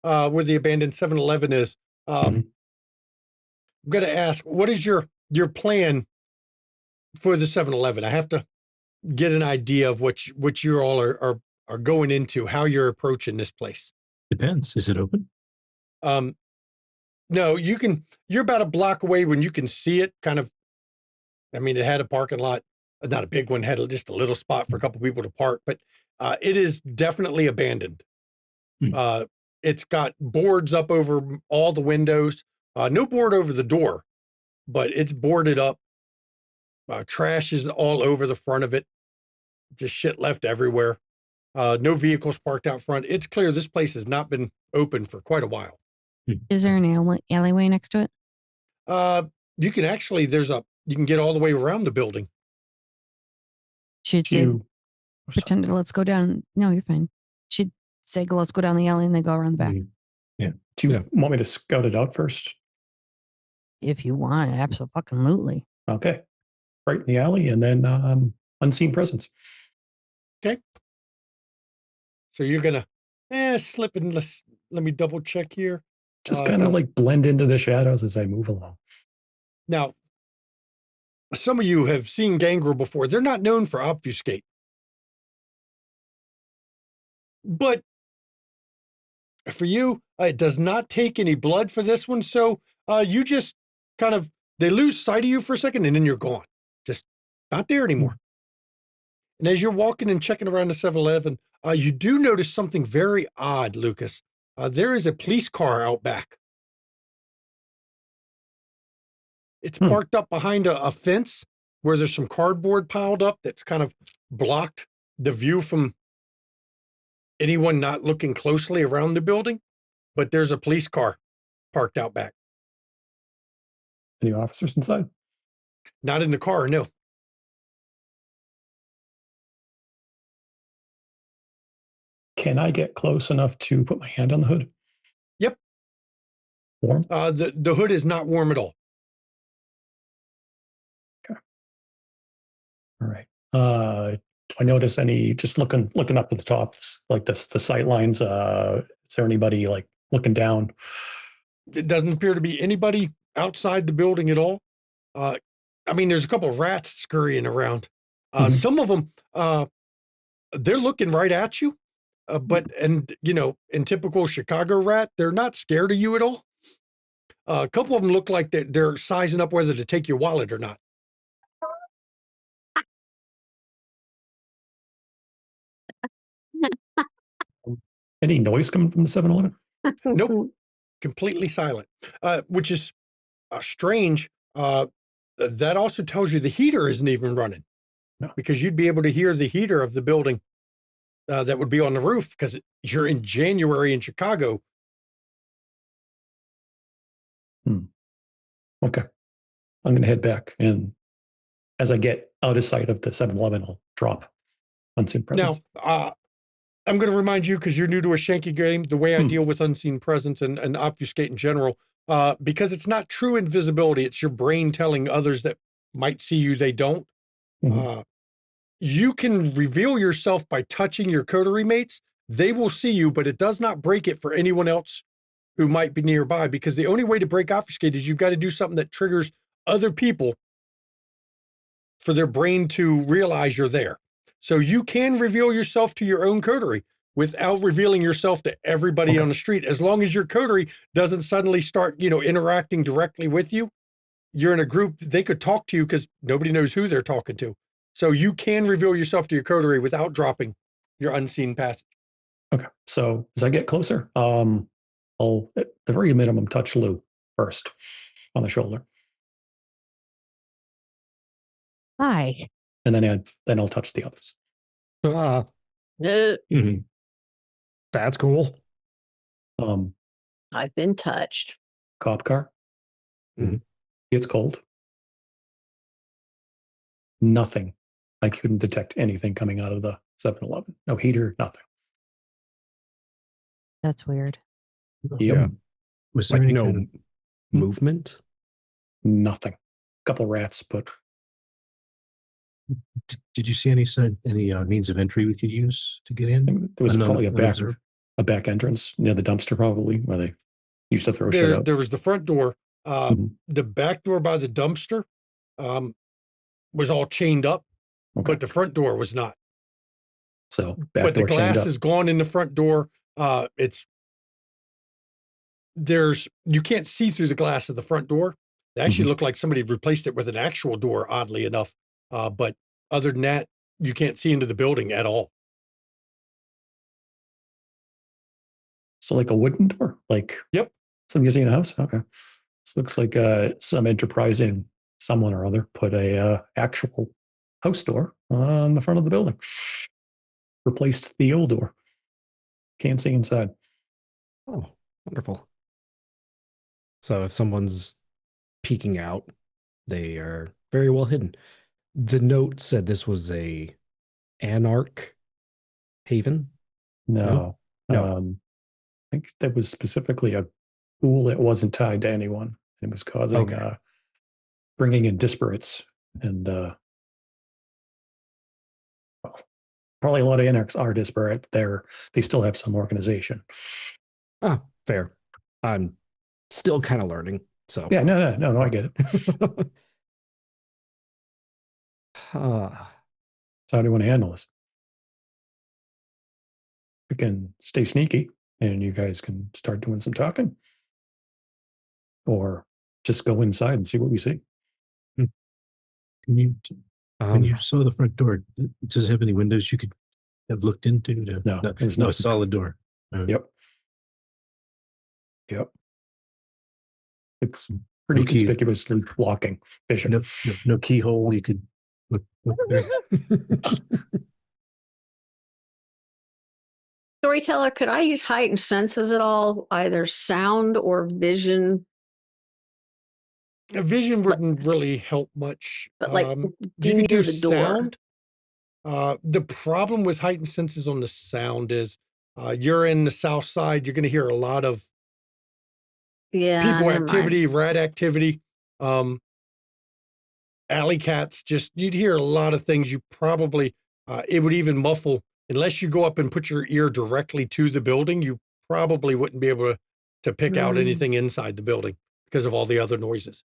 where the abandoned 7-Eleven is. I'm going to ask, what is your plan for the 7-Eleven? I have to get an idea of what you all are going into, how you're approaching this place. Depends. Is it open? No, you're about a block away when you can see it kind of. I mean, it had a parking lot, not a big one, had just a little spot for a couple people to park, but it is definitely abandoned. It's got boards up over all the windows, no board over the door, but it's boarded up. Trash is all over the front of it, just shit left everywhere. No vehicles parked out front. It's clear this place has not been open for quite a while. Is there an alleyway next to it? You can actually, you can get all the way around the building. She'd say, pretend, let's go down. No, you're fine. She'd say, let's go down the alley and then go around the back. Yeah. Do you want me to scout it out first? If you want, absolutely. Okay. Right in the alley and then unseen presence. Okay. So you're going to slip in. Let me double check here. Just kind of like blend into the shadows as I move along. Now, some of you have seen Gangrel before. They're not known for obfuscate. But for you, it does not take any blood for this one. So you just kind of, they lose sight of you for a second and then you're gone. Just not there anymore. And as you're walking and checking around the 7-Eleven, you do notice something very odd, Lucas. There is a police car out back. It's parked up behind a fence where there's some cardboard piled up that's kind of blocked the view from anyone not looking closely around the building, but there's a police car parked out back. Any officers inside? Not in the car, no. Can I get close enough to put my hand on the hood? Yep. Warm? The hood is not warm at all. All right. Do I notice any, just looking up at the top, like the sight lines, is there anybody like looking down? It doesn't appear to be anybody outside the building at all. I mean, there's a couple of rats scurrying around. Mhm. Some of them, they're looking right at you. But in typical Chicago rat, they're not scared of you at all. A couple of them look like they're sizing up whether to take your wallet or not. Any noise coming from the 7-Eleven? Nope. Completely silent, which is strange. That also tells you the heater isn't even running, No. because you'd be able to hear the heater of the building that would be on the roof, because you're in January in Chicago. Okay. I'm going to head back, and as I get out of sight of the 7-Eleven, I'll drop unseen presence. Now, I'm going to remind you, because you're new to a Shanky game, the way I deal with unseen presence and obfuscate in general, because it's not true invisibility. It's your brain telling others that might see you, they don't. Mhm. You can reveal yourself by touching your coterie mates. They will see you, but it does not break it for anyone else who might be nearby, because the only way to break obfuscate is you've got to do something that triggers other people for their brain to realize you're there. So you can reveal yourself to your own coterie without revealing yourself to everybody on the street, as long as your coterie doesn't suddenly start, interacting directly with you. You're in a group, they could talk to you because nobody knows who they're talking to. So you can reveal yourself to your coterie without dropping your unseen passage. Okay. So as I get closer, I'll at the very minimum touch Lou first on the shoulder, Hi. and then I'll touch the others. No, That's cool. I've been touched. Cop car. Mhm. It's cold. Nothing. I couldn't detect anything coming out of the 7-Eleven. No heater, nothing. That's weird. Yep. Yeah. Was there Like any no kind of, movement? Nothing. Couple rats, but did you see any means of entry we could use to get in? there was probably Unobserved? a back entrance near the dumpster, probably where they used to throw shit out. There was the front door. Mhm. The back door by the dumpster was all chained up, Okay. but the front door was not. So But back the door chained glass up. is gone in the front door. You can't see through the glass of the front door. It actually Mhm. looked like somebody replaced it with an actual door, oddly enough. But other than that, you can't see into the building at all. So like a wooden door, like Yep. some using in a house. Okay. This looks like some enterprising someone or other put a actual house door on the front of the building. Replaced the old door. Can't see inside. Oh, wonderful. So if someone's peeking out, they are very well hidden. The note said this was a anarch haven. No. No. I think that was specifically a pool that wasn't tied to anyone. It was causing Okay. bringing in disparates, and well, probably a lot of anarchs are disparate. They still have some organization. Ah, fair. I'm still kind of learning. So Yeah, no, I get it. So how do you want to handle this? We can stay sneaky, and you guys can start doing some talking, or just go inside and see what we see. Can you, when um, you saw the front door, does it have any windows you could have looked into? No, there's no, no. a solid door. Yep. It's pretty No key. conspicuously walking vision. No keyhole you could look there. Storyteller, could I use heightened senses at all? Either sound or vision? Vision wouldn't really help much. But like You being could near do the door. sound. The problem with heightened senses on the sound is you're in the south side. You're going to hear a lot of Yeah, people never mind. activity, rat activity, alley cats. Just you'd hear a lot of things. You probably it would even muffle unless you go up and put your ear directly to the building. You probably wouldn't be able to pick out anything inside the building because of all the other noises.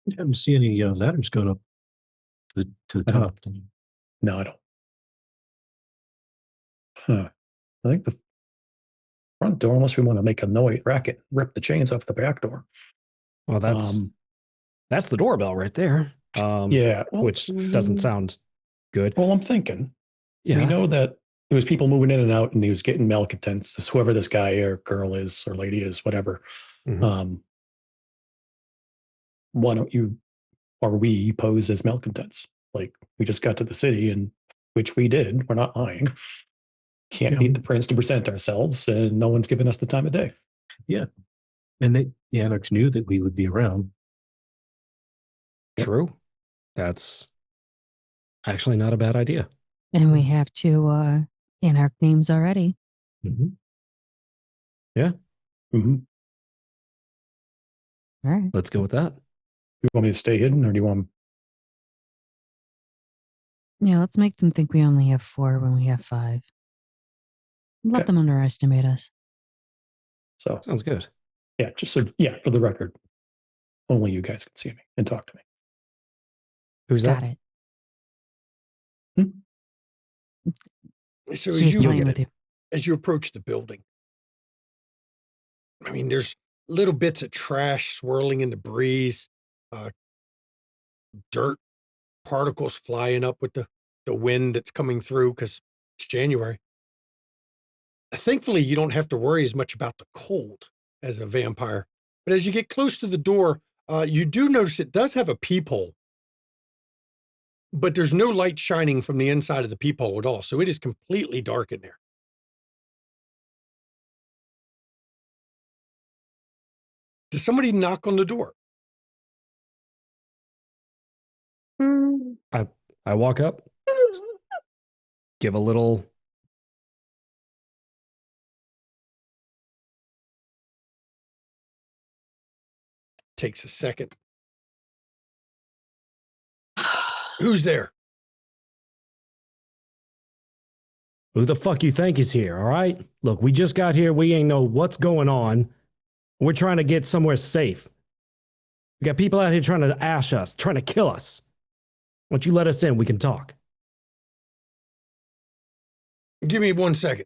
I don't see any ladders going up to the I don't. top. No, I don't. Huh. I think the front door, unless we want to make a noise racket, rip the chains off the back door. Well, that's the doorbell right there. Yeah. Well, Which doesn't sound good. well, I'm thinking. Yeah. We know that there was people moving in and out, and he was getting malcontents. This whoever this guy or girl is or lady is, whatever. Mhm. Why don't you or we pose as malcontents? Like we just got to the city, and which we did. We're not lying. Can't Yeah. beat the prince to present ourselves, and no one's giving us the time of day. Yeah. And the Anarchs knew that we would be around. True. That's actually not a bad idea. And we have two Anarch names already. Mm-hmm. Mm-hmm. All right. Let's go with that. You want me to stay hidden, or do you want? Yeah, let's make them think we only have 4 when we have 5. Let Okay. them underestimate us. So Sounds good. yeah, just so for the record, only you guys can see me and talk to me. Who's Got that? it. So She's playing with you. as you approach the building, I mean, there's little bits of trash swirling in the breeze, dirt particles flying up with the wind that's coming through because it's January. Thankfully, you don't have to worry as much about the cold as a vampire. But as you get close to the door, you do notice it does have a peephole, but there's no light shining from the inside of the peephole at all. So it is completely dark in there. Does somebody knock on the door? I walk up, give a little. Takes a second. Who's there? Who the fuck you think is here? All right. Look, we just got here. We ain't know what's going on. We're trying to get somewhere safe. We got people out here trying to ash us, trying to kill us. Once you let us in, we can talk. Give me 1 second.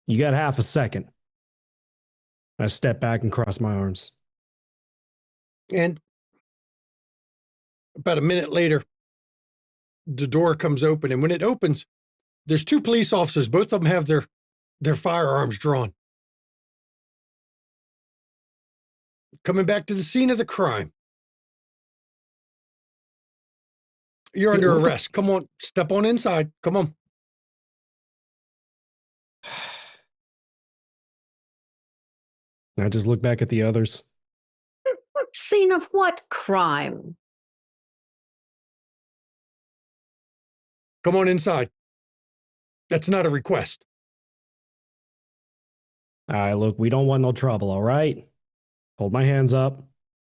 You got half a second. I step back and cross my arms. And about a minute later, the door comes open. And when it opens, there's 2 police officers. Both of them have their firearms drawn. Coming back to the scene of the crime. You're under arrest. Come on, step on inside. Come on. I just look back at the others. Scene of what crime? Come on inside. That's not a request. All right, look, we don't want no trouble, all right? Hold my hands up.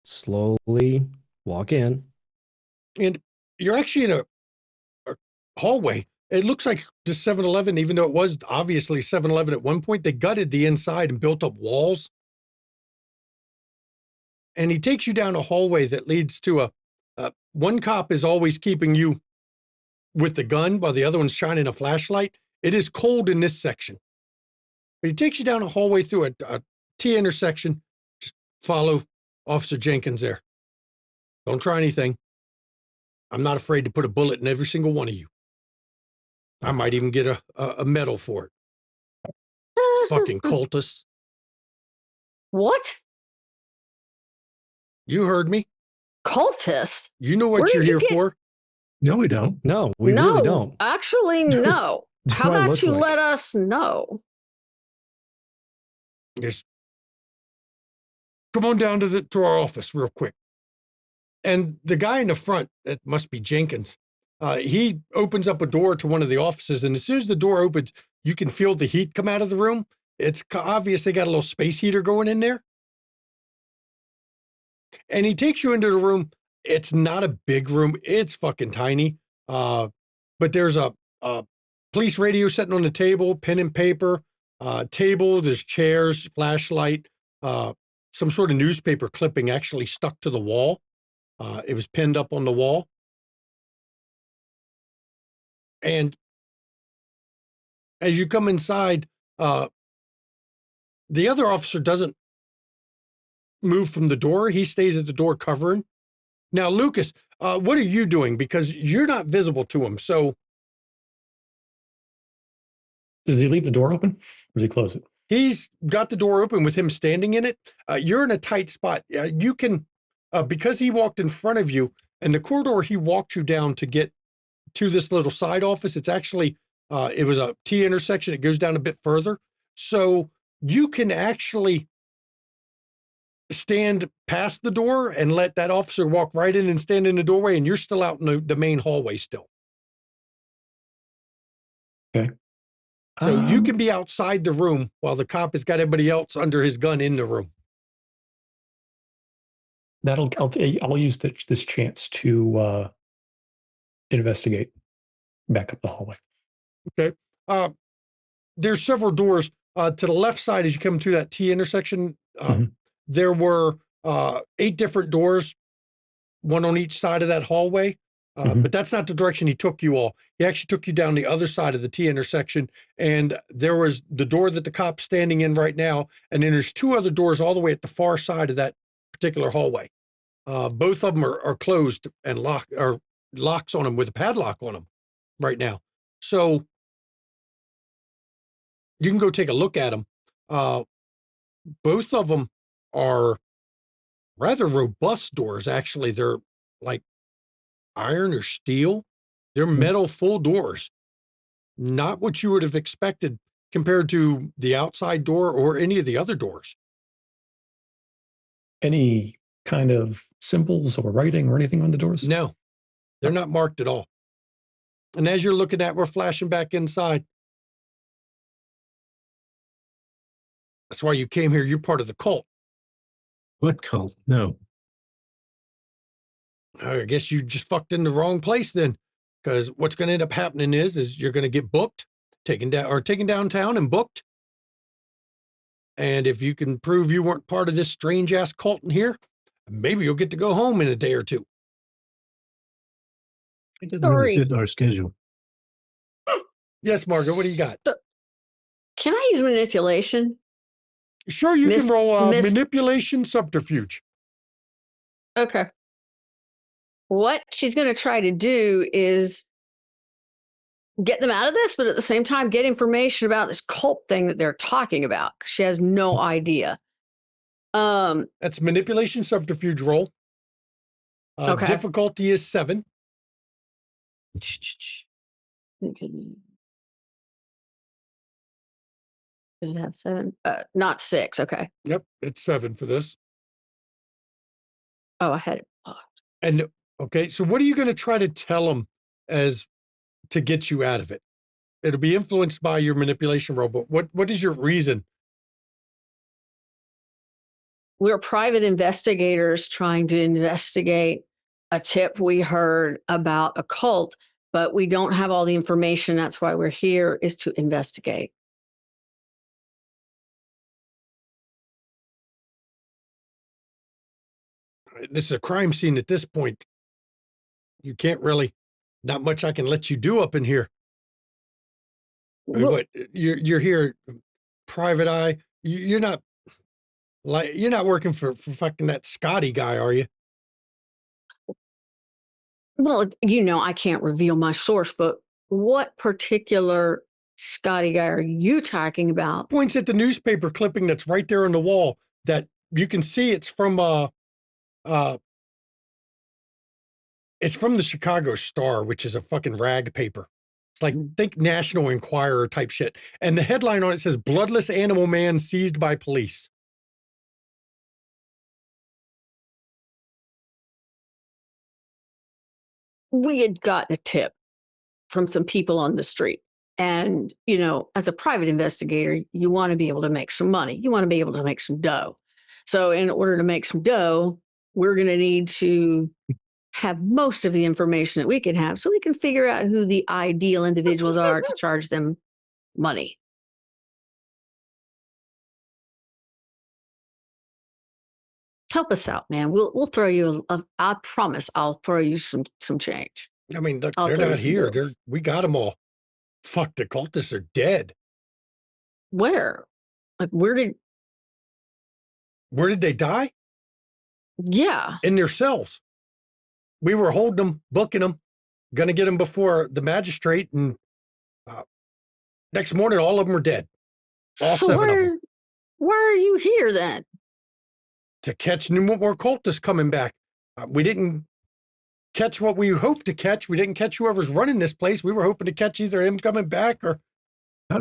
Slowly walk in. And you're actually in a hallway. It looks like the 7-Eleven, even though it was obviously 7-Eleven at one point, they gutted the inside and built up walls. And he takes you down a hallway that leads to one cop is always keeping you with the gun while the other one's shining a flashlight. It is cold in this section. But he takes you down a hallway through a T intersection. Just follow Officer Jenkins there. Don't try anything. I'm not afraid to put a bullet in every single one of you. I might even get a medal for it. Fucking cultists. What? You heard me. Cultist? You know Where what you're did you here get- for. No, we don't. No, we no, really don't. actually, no. Do How I about look you like let it? us know? Just come on down to our office real quick. And the guy in the front, it must be Jenkins. He opens up a door to one of the offices, and as soon as the door opens, you can feel the heat come out of the room. It's obvious they got a little space heater going in there. And he takes you into the room. It's not a big room. It's fucking tiny. But there's a police radio sitting on the table, pen and paper, table, there's chairs, flashlight, some sort of newspaper clipping actually stuck to the wall. It was pinned up on the wall. And as you come inside, the other officer doesn't move from the door. He stays at the door covering. Now, Lucas, what are you doing? Because you're not visible to him. So Does he leave the door open or does he close it? he's got the door open with him standing in it. You're in a tight spot. You can, because he walked in front of you and the corridor he walked you down to get to this little side office. It's actually, it was a T intersection. It goes down a bit further. So you can actually stand past the door and let that officer walk right in and stand in the doorway, and you're still out in the main hallway still. Okay. So you can be outside the room while the cop has got everybody else under his gun in the room. I'll use this chance to investigate back up the hallway. Okay. There's several doors to the left side as you come through that T intersection. There were 8 different doors, one on each side of that hallway. But that's not the direction he took you all. He actually took you down the other side of the T intersection, and there was the door that the cop's standing in right now, and then there's 2 other doors all the way at the far side of that particular hallway. Both of them are closed and locks on them with a padlock on them right now. So you can go take a look at them. Both of them are rather robust doors, actually. They're like iron or steel. They're metal full doors. Not what you would have expected compared to the outside door or any of the other doors. Any kind of symbols or writing or anything on the doors? No, they're not marked at all. And as you're looking at, we're flashing back inside. That's why you came here. You're part of the cult. What cult? No. I guess you just fucked in the wrong place then, because what's going to end up happening is you're going to get booked, taken downtown and booked. And if you can prove you weren't part of this strange ass cult in here, maybe you'll get to go home in a day or 2. It didn't really fit our schedule. Yes, Margaret, what do you got? Can I use manipulation? Sure, you can roll manipulation subterfuge. Okay. What she's going to try to do is get them out of this, but at the same time get information about this cult thing that they're talking about. She has no idea. That's manipulation subterfuge roll. Okay. Difficulty is 7. Does it have 7? Not 6. Okay. Yep, it's 7 for this. Oh, I had it blocked. And okay, so what are you going to try to tell them as to get you out of it? It'll be influenced by your manipulation roll, but what is your reason? We're private investigators trying to investigate a tip we heard about a cult, but we don't have all the information. That's why we're here, is to investigate. This is a crime scene at this point. You can't really, not much I can let you do up in here. Well, But you're here, private eye. You're not working for fucking that Scotty guy, are you? well, I can't reveal my source, but what particular Scotty guy are you talking about? Points at the newspaper clipping that's right there on the wall that you can see it's from It's from the Chicago Star, which is a fucking rag paper. It's like, think National Enquirer type shit. And the headline on it says, "Bloodless Animal Man Seized by Police." We had gotten a tip from some people on the street. And, as a private investigator, you want to be able to make some money. You want to be able to make some dough. So, in order to make some dough, we're going to need to have most of the information that we can have so we can figure out who the ideal individuals are to charge them money. Help us out, man. We'll throw you I promise I'll throw you some change. I mean, look, I'll they're throw you not some here. bills. We got them all. Fuck, the cultists are dead. Where? Like, where did they die? Yeah. In their cells. We were holding them, booking them, gonna get them before the magistrate, and next morning all of them are dead. All So 7 of them. why are you here then? To catch more cultists coming back. We didn't catch what we hoped to catch. We didn't catch whoever's running this place. We were hoping to catch either him coming back or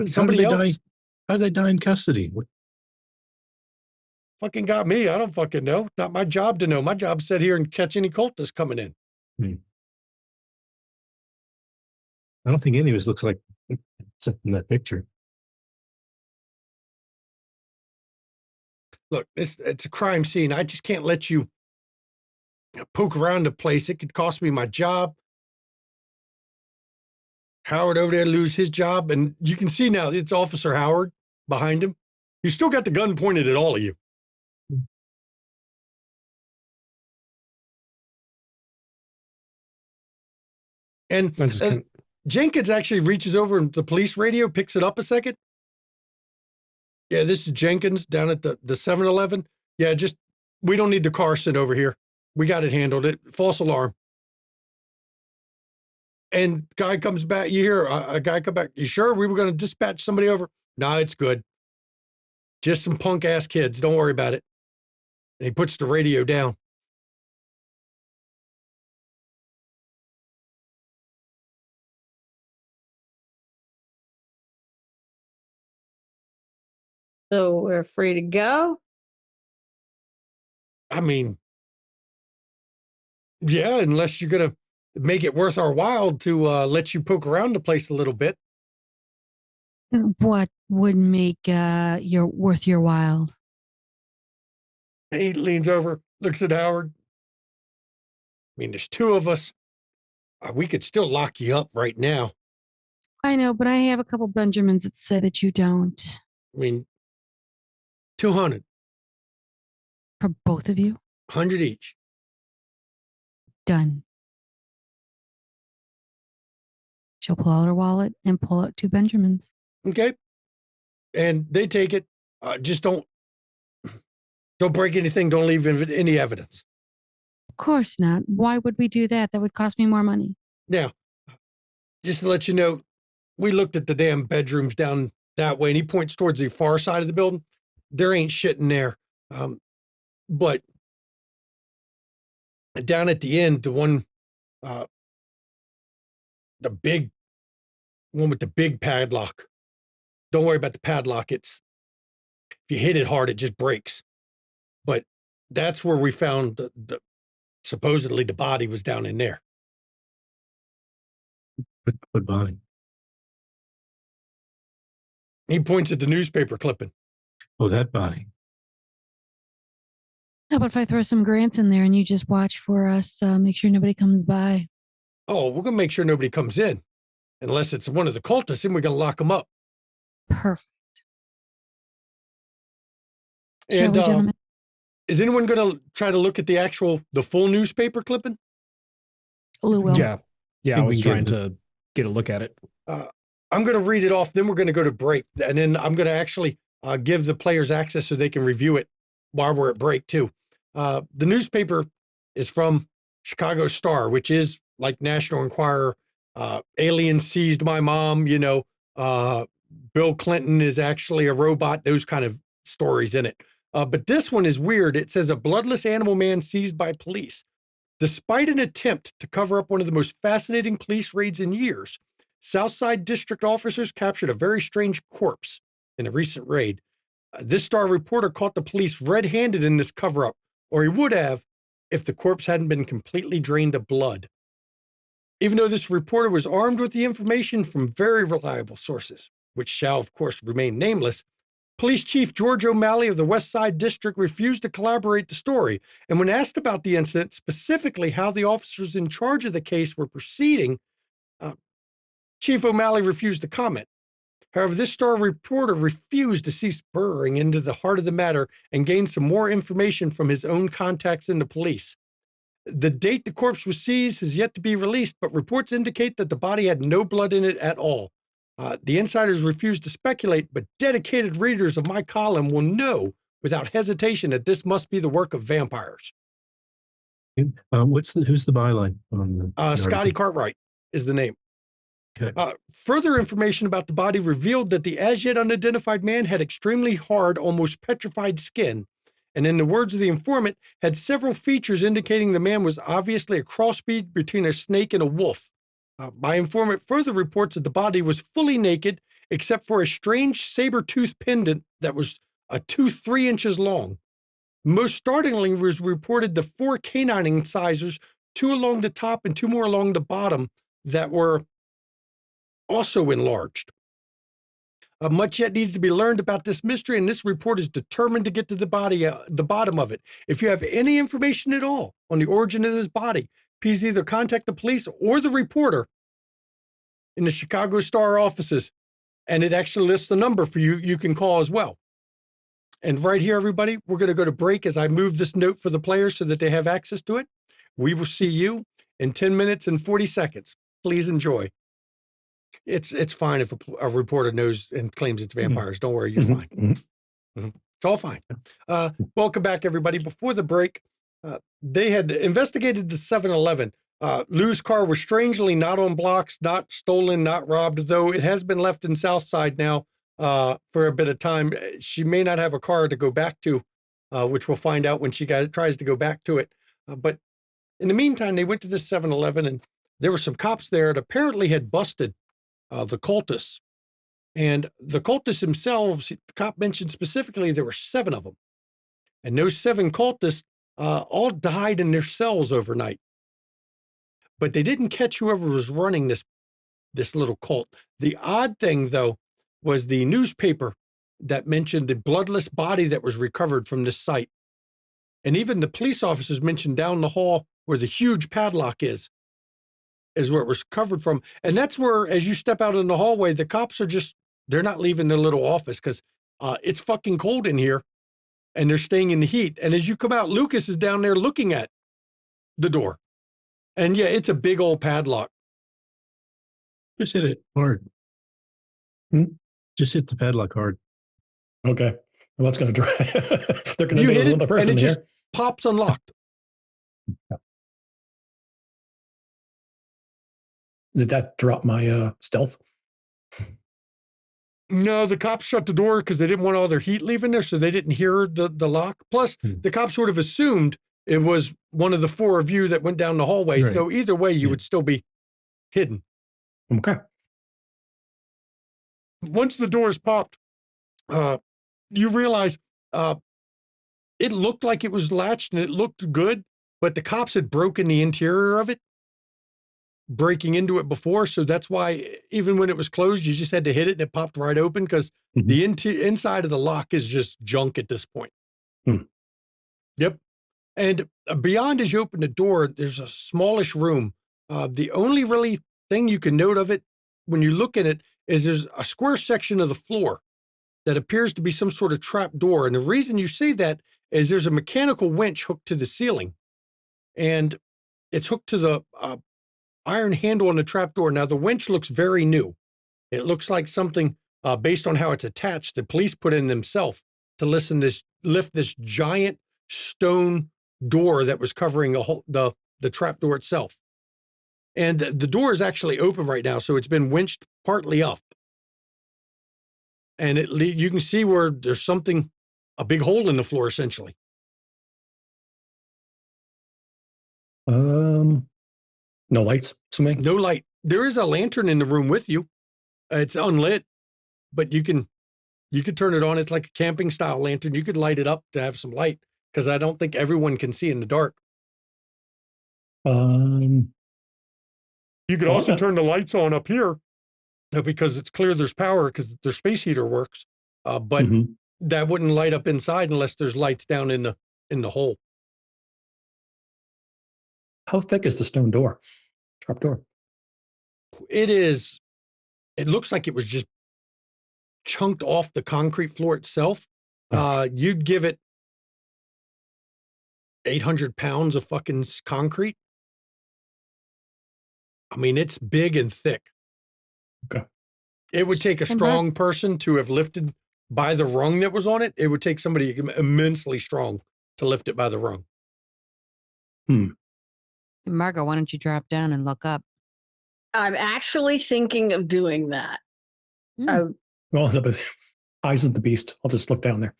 somebody else. Die? How did they die in custody? What? Fucking got me. I don't fucking know. Not my job to know. My job is sit here and catch any cultists coming in. I don't think any of us looks like except in that picture. Look, it's a crime scene. I just can't let you poke around the place. It could cost me my job. Howard over there lose his job, and you can see now it's Officer Howard behind him. You still got the gun pointed at all of you. And Jenkins actually reaches over and the police radio picks it up a second. Yeah, this is Jenkins down at the 7-Eleven. Yeah, we don't need the car sent over here. We got it handled. False alarm. And guy comes back. You hear a guy come back. You sure we were going to dispatch somebody over? Nah, it's good. Just some punk ass kids. Don't worry about it. And he puts the radio down. So we're free to go? I mean, yeah, unless you're going to make it worth our while to let you poke around the place a little bit. What would make worth your while? He leans over, looks at Howard. I mean, there's 2 of us. We could still lock you up right now. I know, but I have a couple Benjamins that say that you don't. I mean, 200. For both of you? 100 each. Done. She'll pull out her wallet and pull out 2 Benjamins. Okay. And they take it. Just don't break anything. Don't leave any evidence. Of course not. Why would we do that? That would cost me more money. Now, just to let you know, we looked at the damn bedrooms down that way, and he points towards the far side of the building. There ain't shit in there. But down at the end, the one, the big one with the big padlock. Don't worry about the padlock. If you hit it hard, it just breaks. But that's where we found supposedly the body was down in there. What body? He points at the newspaper clipping. Oh, that body. How about if I throw some grants in there and you just watch for us, make sure nobody comes by? Oh, we're going to make sure nobody comes in. Unless it's one of the cultists, and we're going to lock them up. Perfect. And Shall we, gentlemen? is anyone going to try to look at the full newspaper clipping? Lou will. Yeah, I was trying to get a look at it. I'm going to read it off, then we're going to go to break. And then I'm going to actually give the players access so they can review it while we're at break, too. The newspaper is from Chicago Star, which is like National Enquirer. Aliens seized my mom, Bill Clinton is actually a robot, those kind of stories in it. But this one is weird. It says a bloodless animal man seized by police. Despite an attempt to cover up one of the most fascinating police raids in years, Southside District officers captured a very strange corpse in a recent raid. This Star reporter caught the police red-handed in this cover-up, or he would have if the corpse hadn't been completely drained of blood. Even though this reporter was armed with the information from very reliable sources, which shall, of course, remain nameless, Police Chief George O'Malley of the West Side District refused to collaborate the story, and when asked about the incident, specifically how the officers in charge of the case were proceeding, Chief O'Malley refused to comment. However, this Star reporter refused to cease burrowing into the heart of the matter and gain some more information from his own contacts in the police. The date the corpse was seized has yet to be released, but reports indicate that the body had no blood in it at all. The insiders refuse to speculate, but dedicated readers of my column will know without hesitation that this must be the work of vampires. Who's the byline on the Scotty article? Cartwright is the name. Okay. Further information about the body revealed that the as yet unidentified man had extremely hard, almost petrified skin, and in the words of the informant, had several features indicating the man was obviously a crossbreed between a snake and a wolf. My informant further reports that the body was fully naked, except for a strange saber-tooth pendant that was a tooth 3 inches long. Most startlingly was reported the 4 canine incisors, 2 along the top and 2 more along the bottom, that were also enlarged. Much yet needs to be learned about this mystery, and this report is determined to get to the bottom of it. If you have any information at all on the origin of this body, please either contact the police or the reporter in the Chicago Star offices, and it actually lists the number for you. You can call as well. And right here, everybody, we're going to go to break as I move this note for the players so that they have access to it. We will see you in 10 minutes and 40 seconds. Please enjoy. It's fine if a reporter knows and claims it's vampires. Don't worry, you're fine. It's all fine. Welcome back, everybody. Before the break, they had investigated the 7-Eleven. Lou's car was strangely not on blocks, not stolen, not robbed, though it has been left in Southside now for a bit of time. She may not have a car to go back to, which we'll find out when she tries to go back to it. But in the meantime, they went to this 7-Eleven, and there were some cops there that apparently had busted the cultists. And the cultists themselves, the cop mentioned specifically there were 7 of them. And those 7 cultists all died in their cells overnight. But they didn't catch whoever was running this little cult. The odd thing, though, was the newspaper that mentioned the bloodless body that was recovered from this site. And even the police officers mentioned down the hall where the huge padlock is where it was covered from. And that's where, as you step out in the hallway, the cops are they're not leaving their little office because it's fucking cold in here and they're staying in the heat. And as you come out, Lucas is down there looking at the door. And yeah, it's a big old padlock. Just hit it hard. Just hit the padlock hard. Okay. Well, that's going to dry. They're going to You get hit it, another person and it here. just pops unlocked. Did that drop my stealth? No, the cops shut the door because they didn't want all their heat leaving there, so they didn't hear the lock. Plus, the cops would have assumed it was one of the 4 of you that went down the hallway. Right. So either way, you would still be hidden. Okay. Once the door is popped, you realize it looked like it was latched and it looked good, but the cops had broken the interior of it, breaking into it before. So that's why even when it was closed, you just had to hit it and it popped right open because the inside of the lock is just junk at this point. Yep. And beyond, as you open the door, there's a smallish room. The only really thing you can note of it when you look at it is there's a square section of the floor that appears to be some sort of trap door. And the reason you see that is there's a mechanical winch hooked to the ceiling. And it's hooked to the iron handle on the trap door. Now, the winch looks very new. It looks like something based on how it's attached, the police put in themselves to lift this giant stone door that was covering the trap door itself. And the door is actually open right now, so it's been winched partly up. And you can see where there's a big hole in the floor, essentially. No lights, assuming. No light. There is a lantern in the room with you. It's unlit, but you can turn it on. It's like a camping style lantern. You could light it up to have some light because I don't think everyone can see in the dark. Um, You could Well, also I'm not- turn the lights on up here because it's clear there's power because their space heater works. But mhm. that wouldn't light up inside unless there's lights down in the hole. How thick is the stone door? Trap door. It looks like it was just chunked off the concrete floor itself. You'd give it 800 pounds of fucking concrete. I mean, it's big and thick. Okay. It would take a And strong person to have lifted by the rung that was on it. It would take somebody immensely strong to lift it by the rung. Margot, why don't you drop down and look up? I'm actually thinking of doing that. Hmm. Well, eyes of the beast. I'll just look down there.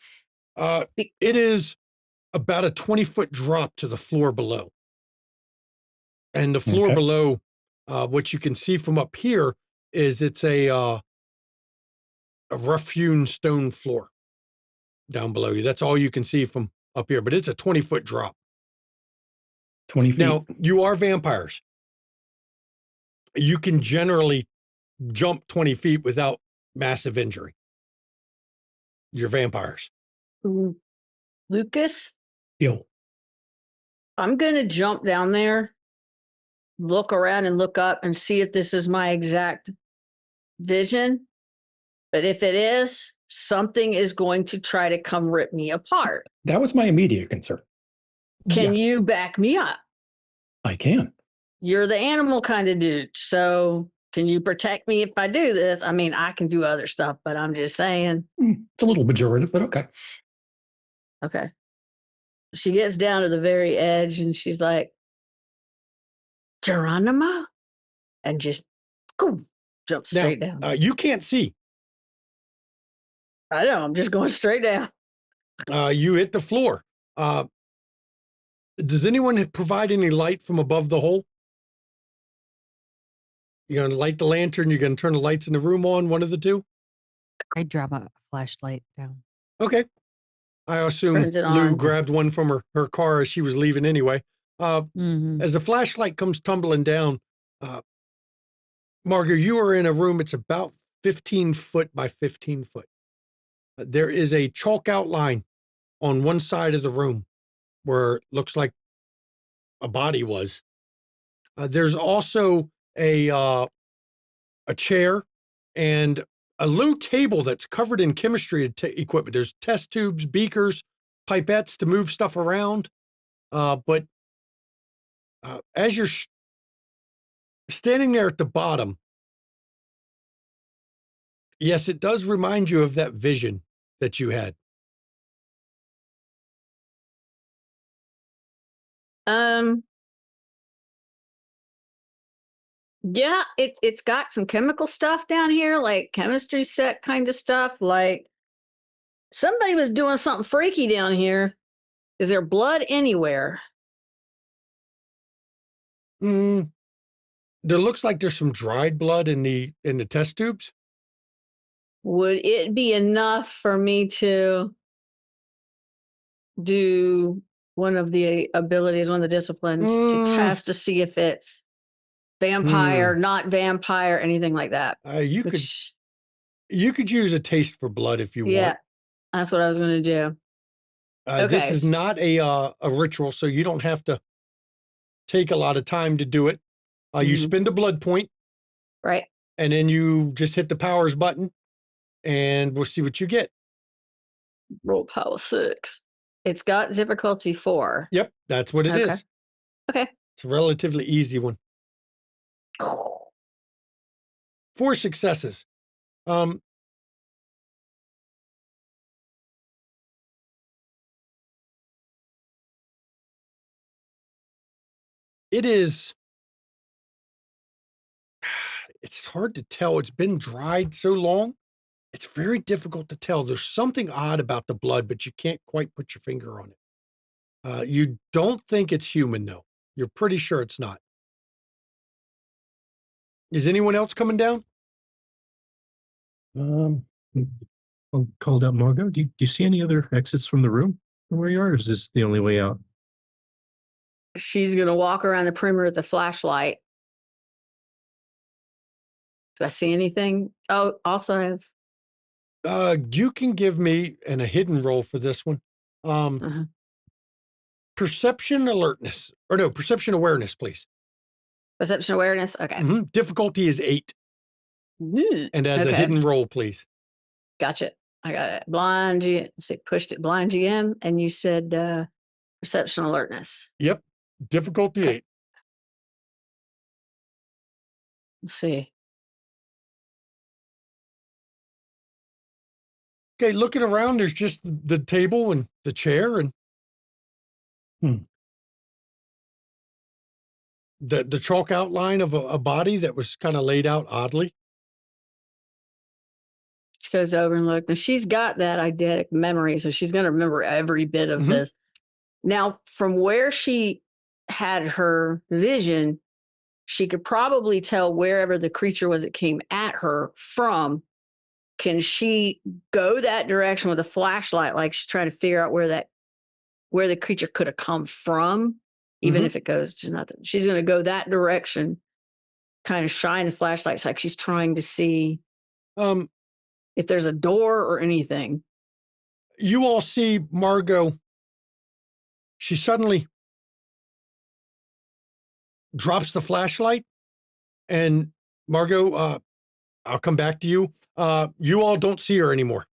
It is about a 20-foot drop to the floor below. And the floor Okay. below, what you can see from up here is it's a rough-hewn stone floor down below you. That's all you can see from up here, but it's a 20-foot drop. 20 feet. Now, you are vampires. You can generally jump 20 feet without massive injury. You're vampires. Lucas, Yo. I'm going to jump down there, look around and look up and see if this is my exact vision. But if it is, something is going to try to come rip me apart. That was my immediate concern. Can Yeah, you back me up? I can. You're the animal kind of dude. So can you protect me if I do this? I mean, I can do other stuff, but I'm just saying. It's a little pejorative, but okay. Okay. She gets down to the very edge and she's like, Geronimo? And just jump straight down. You can't see. I know, I'm just going straight down. You hit the floor. Does anyone provide any light from above the hole? You're going to light the lantern. You're going to turn the lights in the room on, one of the two? I drop a flashlight down. Okay. I assume Turns it Lou on. grabbed one from her car as she was leaving anyway. Mm-hmm. As the flashlight comes tumbling down, Margaret, you are in a room. It's about 15 foot by 15 foot. There is a chalk outline on one side of the room where it looks like a body was. There's also a chair and a low table that's covered in chemistry equipment. There's test tubes, beakers, pipettes to move stuff around. But as you're standing there at the bottom, yes, it does remind you of that vision that you had. Yeah, it's got some chemical stuff down here, like chemistry set kind of stuff. Like somebody was doing something freaky down here. Is there blood anywhere? There looks like there's some dried blood in the test tubes. Would it be enough for me to do one of the abilities, one of the disciplines, to test to see if it's vampire, not vampire, anything like that? You could use a taste for blood if you Yeah, want. that's what I was going to do. This Okay. is not a ritual, so you don't have to take a lot of time to do it. You spend a blood point, Right. and then you just hit the powers button, and we'll see what you get. Roll power 6. It's got difficulty 4. Yep, that's what it Okay. is. Okay. It's a relatively easy one. 4 successes. It's hard to tell. It's been dried so long. It's very difficult to tell. There's something odd about the blood, but you can't quite put your finger on it. You don't think it's human, though. You're pretty sure it's not. Is anyone else coming down? I called out Margot. Do you see any other exits from the room from where you are? Or is this the only way out? She's going to walk around the perimeter with the flashlight. Do I see anything? Oh, also I have. You can give me a hidden roll for this one. Perception alertness, or no, perception awareness, please. Perception awareness. Okay. Difficulty is 8. And as a hidden roll, please. Gotcha. I got it. Blind GM. Pushed it. Blind GM, and you said perception alertness. Yep. Difficulty 8. Let's see. Okay, looking around, there's just the table and the chair and the chalk outline of a body that was kind of laid out oddly. She goes over and looks. And she's got that eidetic memory, so she's going to remember every bit of this. Now, from where she had her vision, she could probably tell wherever the creature was that came at her from. Can she go that direction with a flashlight, like she's trying to figure out where the creature could have come from, even if it goes to nothing? She's going to go that direction, kind of shine the flashlights like she's trying to see if there's a door or anything. You all see Margot. She suddenly drops the flashlight, and Margot, I'll come back to you. You all don't see her anymore.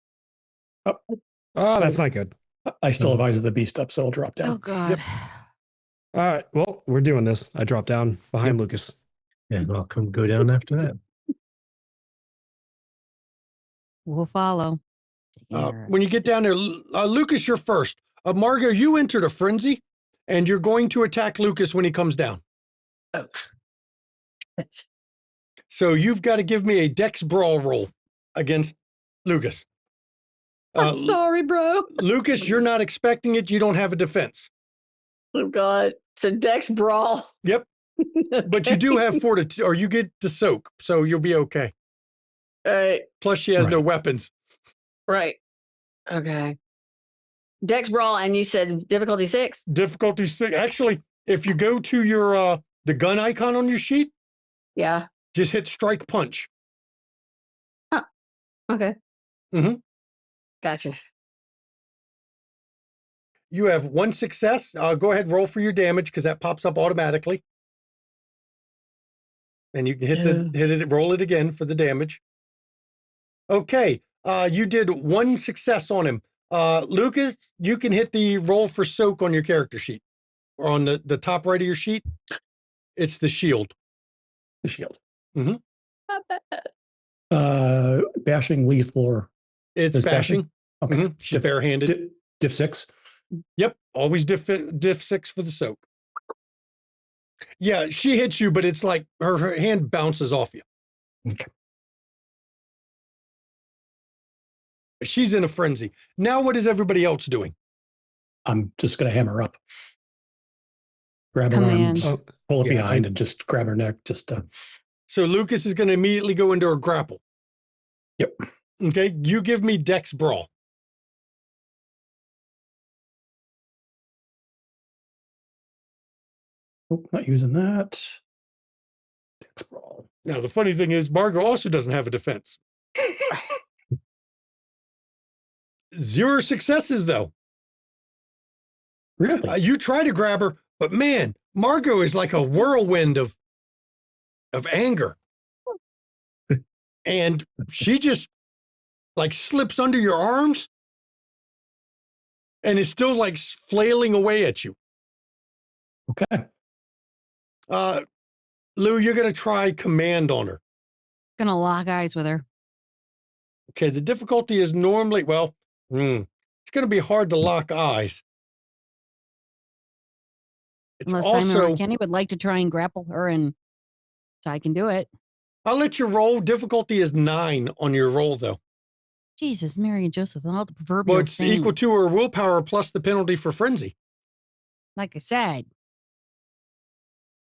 Oh, that's not good. I still have Eyes of the Beast up, so I'll drop down. Oh, God. Yep. All right. Well, we're doing this. I drop down behind Lucas. And I'll come go down after that. We'll follow. When you get down there, Lucas, you're first. Margot, you entered a frenzy, and you're going to attack Lucas when he comes down. Oh. So you've got to give me a dex brawl roll against Lucas. I'm sorry, bro. Lucas, you're not expecting it. You don't have a defense. Oh, God. It's a dex brawl. Yep. But you do have fortitude, or you get to soak, so you'll be okay. All right. Plus, she has no weapons. Right. Okay. Dex brawl, and you said difficulty 6? Difficulty 6. Actually, if you go to your the gun icon on your sheet, Yeah. just hit strike punch. Okay. Gotcha. You have 1 success. Go ahead, roll for your damage because that pops up automatically. And you can hit it, roll it again for the damage. Okay. You did 1 success on him. Lucas, you can hit the roll for soak on your character sheet, or on the top right of your sheet. It's the shield. The shield. Not bad. Bashing, lethal, or It's bashing. Okay. She's barehanded. Diff 6. Yep. Always diff 6 for the soak. Yeah, she hits you, but it's like her hand bounces off you. Okay. She's in a frenzy. Now what is everybody else doing? I'm just going to hammer up. Grab her Command. arms, pull it behind, and just grab her neck. So Lucas is going to immediately go into a grapple. Yep. Okay, you give me Dex Brawl. Oh, not using that. Dex Brawl. Now, the funny thing is, Margot also doesn't have a defense. 0 successes, though. Really? You try to grab her, but man, Margot is like a whirlwind of anger. And she just like slips under your arms and is still like flailing away at you. Okay. Lou, you're going to try command on her. Gonna lock eyes with her. Okay, the difficulty is normally, well, it's going to be hard to lock eyes. It's Unless also, Simon or Kenny would like to try and grapple her, and so I can do it. I'll let you roll. Difficulty is 9 on your roll, though. Jesus, Mary and Joseph, and all the proverbial Well, it's sayings. equal to her willpower plus the penalty for frenzy. Like I said,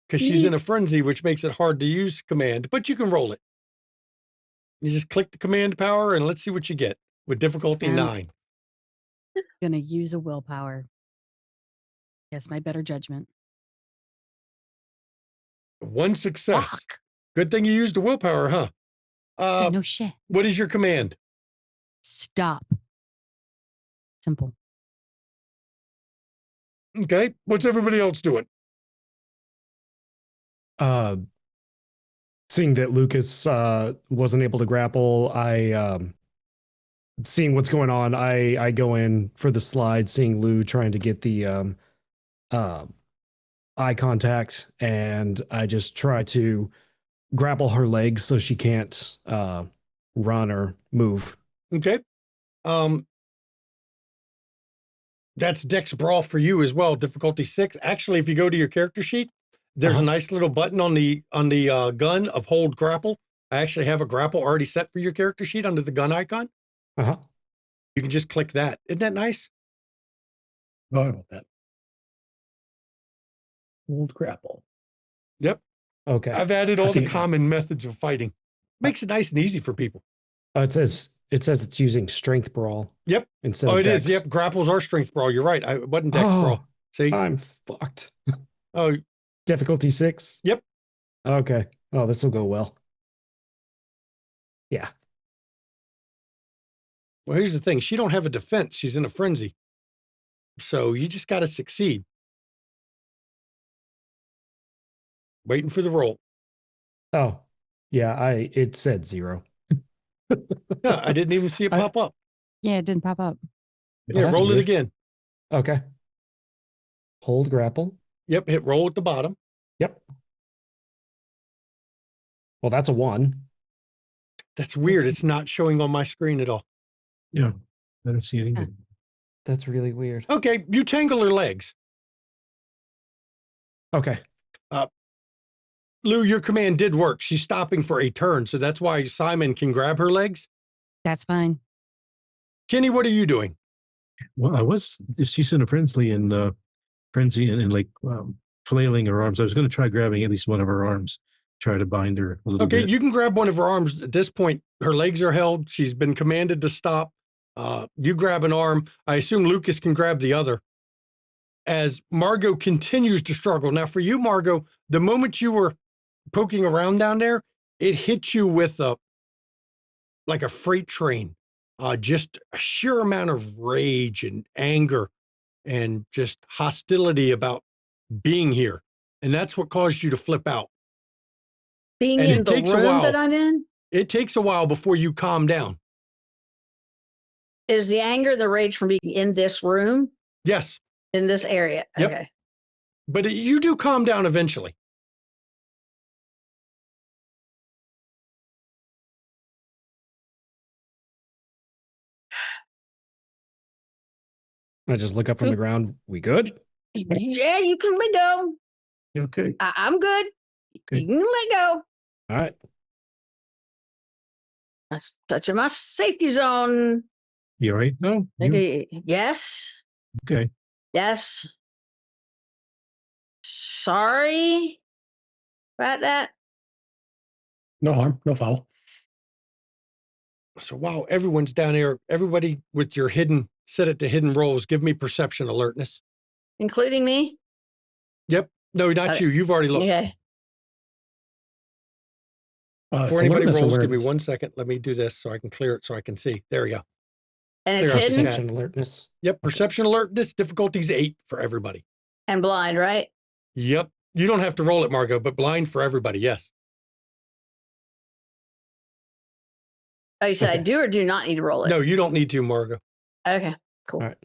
because she's in a frenzy, which makes it hard to use command, but you can roll it. You just click the command power and let's see what you get with difficulty Um, 9. Gonna use a willpower. Yes, my better judgment. 1 success. Fuck. Good thing you used the willpower, huh? Yeah, no shit. What is your command? Stop. Simple. Okay. What's everybody else doing? Seeing that Lucas wasn't able to grapple, seeing what's going on, I go in for the slide, seeing Lou trying to get the eye contact, and I just try to grapple her legs so she can't run or move. Okay. That's Dex Brawl for you as well, difficulty 6. Actually, if you go to your character sheet, there's a nice little button on the gun of hold grapple. I actually have a grapple already set for your character sheet under the gun icon. Uh-huh. You can just click that. Isn't that nice? Oh, I want that. Hold grapple. Yep. Okay. I've added I all see the it now. common methods of fighting. Makes it nice and easy for people. It says it's using strength brawl. Yep. Instead Oh, of it is. dex. Yep. Grapples are strength brawl. You're right. It wasn't Dex Brawl. See? I'm fucked. Oh, Difficulty 6? Yep. Okay. Oh, this will go well. Yeah. well, here's the thing. She don't have a defense. She's in a frenzy. So you just got to succeed. Waiting for the roll. Oh, yeah. It said 0. Yeah, I didn't even see it pop up. Yeah, it didn't pop up. Yeah, that's roll it weird. again. Okay. Hold grapple. Yep, hit roll at the bottom. Yep. Well, that's a 1. That's weird. It's not showing on my screen at all. Yeah. I don't see anything. That's really weird. Okay, you tangle her legs. Okay. Lou, your command did work. She's stopping for a turn, so that's why Simon can grab her legs. That's fine. Kenny, what are you doing? Well, she's in a frenzy and like flailing her arms. I was going to try grabbing at least one of her arms, try to bind her a little Okay, bit. you can grab one of her arms. At this point, her legs are held. She's been commanded to stop. You grab an arm. I assume Lucas can grab the other. As Margot continues to struggle. Now, for you, Margot, the moment you were poking around down there, it hit you with like a freight train. Just a sheer amount of rage and anger and just hostility about being here. And that's what caused you to flip out. Being And in it the takes a room while. that I'm in, It takes a while before you calm down. is the anger and the rage from being in this room, Yes, in this area. Yep. Okay. but you do calm down eventually. I just look up from the ground. We good? Yeah, you can let go. Okay. I'm good. Okay. You can let go. All right. That's touching my safety zone. You all right? No. Okay. Yes. Okay. Yes. Sorry about that. No harm, no foul. So wow, everyone's down there. Everybody with your set it to hidden roles. Give me perception alertness. Including me? Yep. No, not you. You've already looked. Okay. Before anybody alertness rolls, give me awareness. 1 second. Let me do this so I can clear it so I can see. There you go. And it's Clear up the hidden chat. Perception alertness. Yep. Perception alertness. Difficulty's 8 for everybody. and blind, right? Yep. You don't have to roll it, Margot, but blind for everybody. Yes. Oh, you said I Okay. do or do not need to roll it? No, you don't need to, Margot. Okay, cool. All right.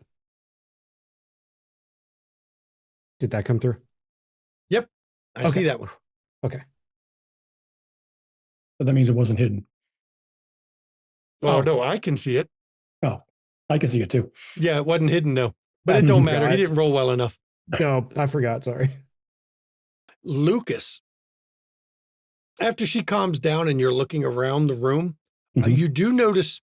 Did that come through? I Okay. see that one. Okay. But that means it wasn't hidden. Oh, Oh. no, I can see it. Oh, I can see it too. Yeah, it wasn't hidden, no. But it don't matter. He didn't roll well enough. No, I forgot. Sorry. Lucas, after she calms down and you're looking around the room, Mhm. you do notice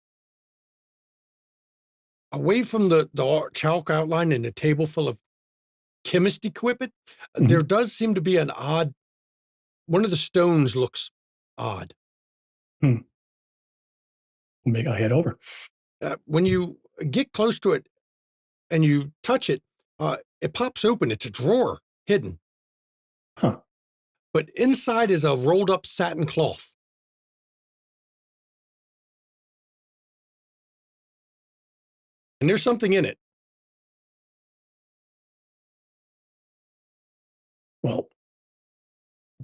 away from the chalk outline and the table full of chemist equipment, there does seem to be an odd one of the stones looks odd. Maybe I head over. When you get close to it and you touch it, it pops open. It's a drawer hidden. Huh. But inside is a rolled up satin cloth. And there's something in it. Well,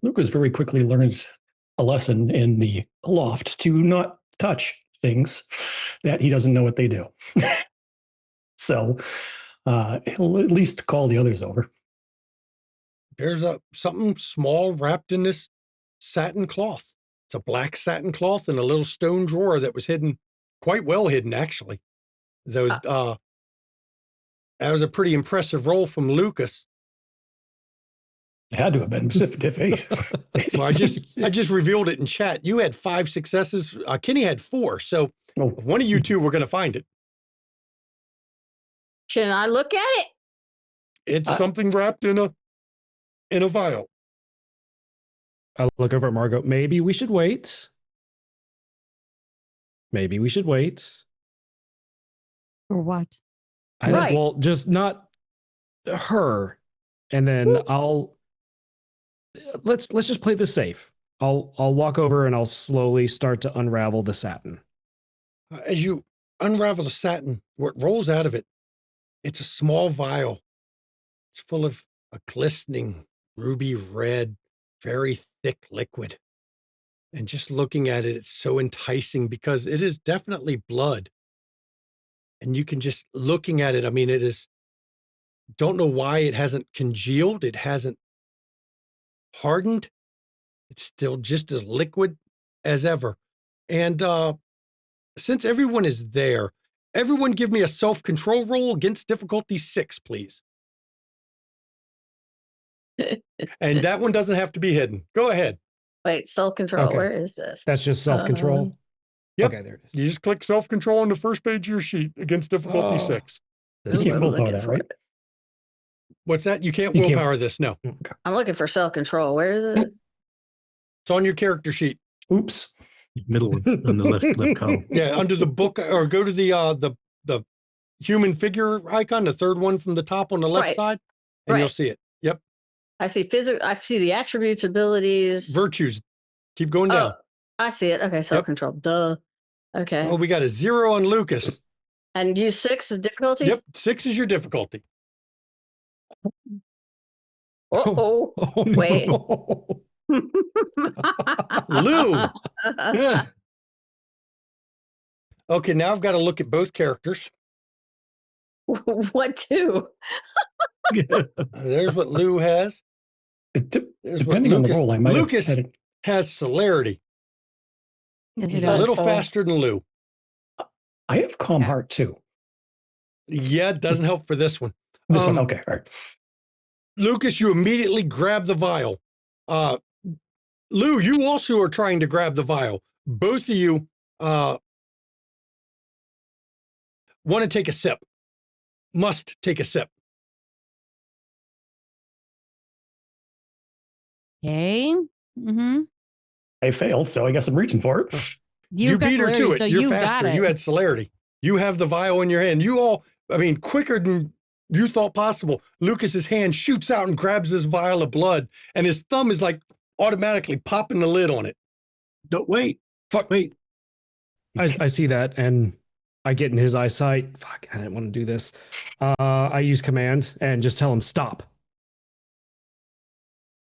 Lucas very quickly learns a lesson in the loft to not touch things that he doesn't know what they do. So he'll at least call the others over. There's something small wrapped in this satin cloth. It's a black satin cloth in a little stone drawer that was hidden, quite well hidden, actually. Those that was a pretty impressive roll from Lucas. It had to have been if eight. Well, I just revealed it in chat. You had 5 successes. Kenny had 4. So one of you two were going to find it. Can I look at it? It's something wrapped in a vial. I look over at Margot. Maybe we should wait. Maybe we should wait. Or what? Right. Well, just not her. And then let's just play this safe. I'll walk over and I'll slowly start to unravel the satin. As you unravel the satin, what rolls out of it, it's a small vial. It's full of a glistening ruby red, very thick liquid. And just looking at it, it's so enticing because it is definitely blood. And you can just, looking at it, I mean, it is, don't know why it hasn't congealed. It hasn't hardened. It's still just as liquid as ever. And since everyone is there, everyone give me a self-control roll against difficulty 6, please. And that one doesn't have to be hidden. Go ahead. Wait, self-control. Okay. Where is this? That's just self-control. Yep. Okay, there it is. You just click self-control on the first page of your sheet against difficulty 6. You can't I'm willpower looking that, for right? it. What's that? You can't You can't- willpower this. No. I'm looking for self-control. Where is it? It's on your character sheet. Oops. Middle one on the left column. Yeah, under the book, or go to the human figure icon, the third one from the top on the left Right. side, and you'll Right. see it. Yep. I see I see the attributes, abilities. Virtues. Keep going down. Oh, I see it. Okay, self-control. Duh. Okay. Oh, we got a 0 on Lucas. And use 6 is difficulty? Yep. 6 is your difficulty. Uh-oh. Oh, Wait. no. Lou. Yeah. Okay, now I've got to look at both characters. What to? There's what Lou has. There's what Depending on the Lucas. role, I might Lucas have had it. has celerity. Yes, He's it a does. little Oh. faster than Lou. I have calm heart too. Yeah, it doesn't help for this one. This one, okay, all right. Lucas, you immediately grab the vial. Lou, you also are trying to grab the vial. Both of you want to take a sip. Must take a sip. Okay. Mm-hmm. I failed, so I guess I'm reaching for it. You got beat her to celerity, it. so You're you faster. got it. You had celerity. You have the vial in your hand. You all, I mean, quicker than you thought possible. Lucas's hand shoots out and grabs this vial of blood, and his thumb is like automatically popping the lid on it. Don't wait. Fuck. Wait. I see that, and I get in his eyesight. Fuck, I didn't want to do this. I use command and just tell him stop.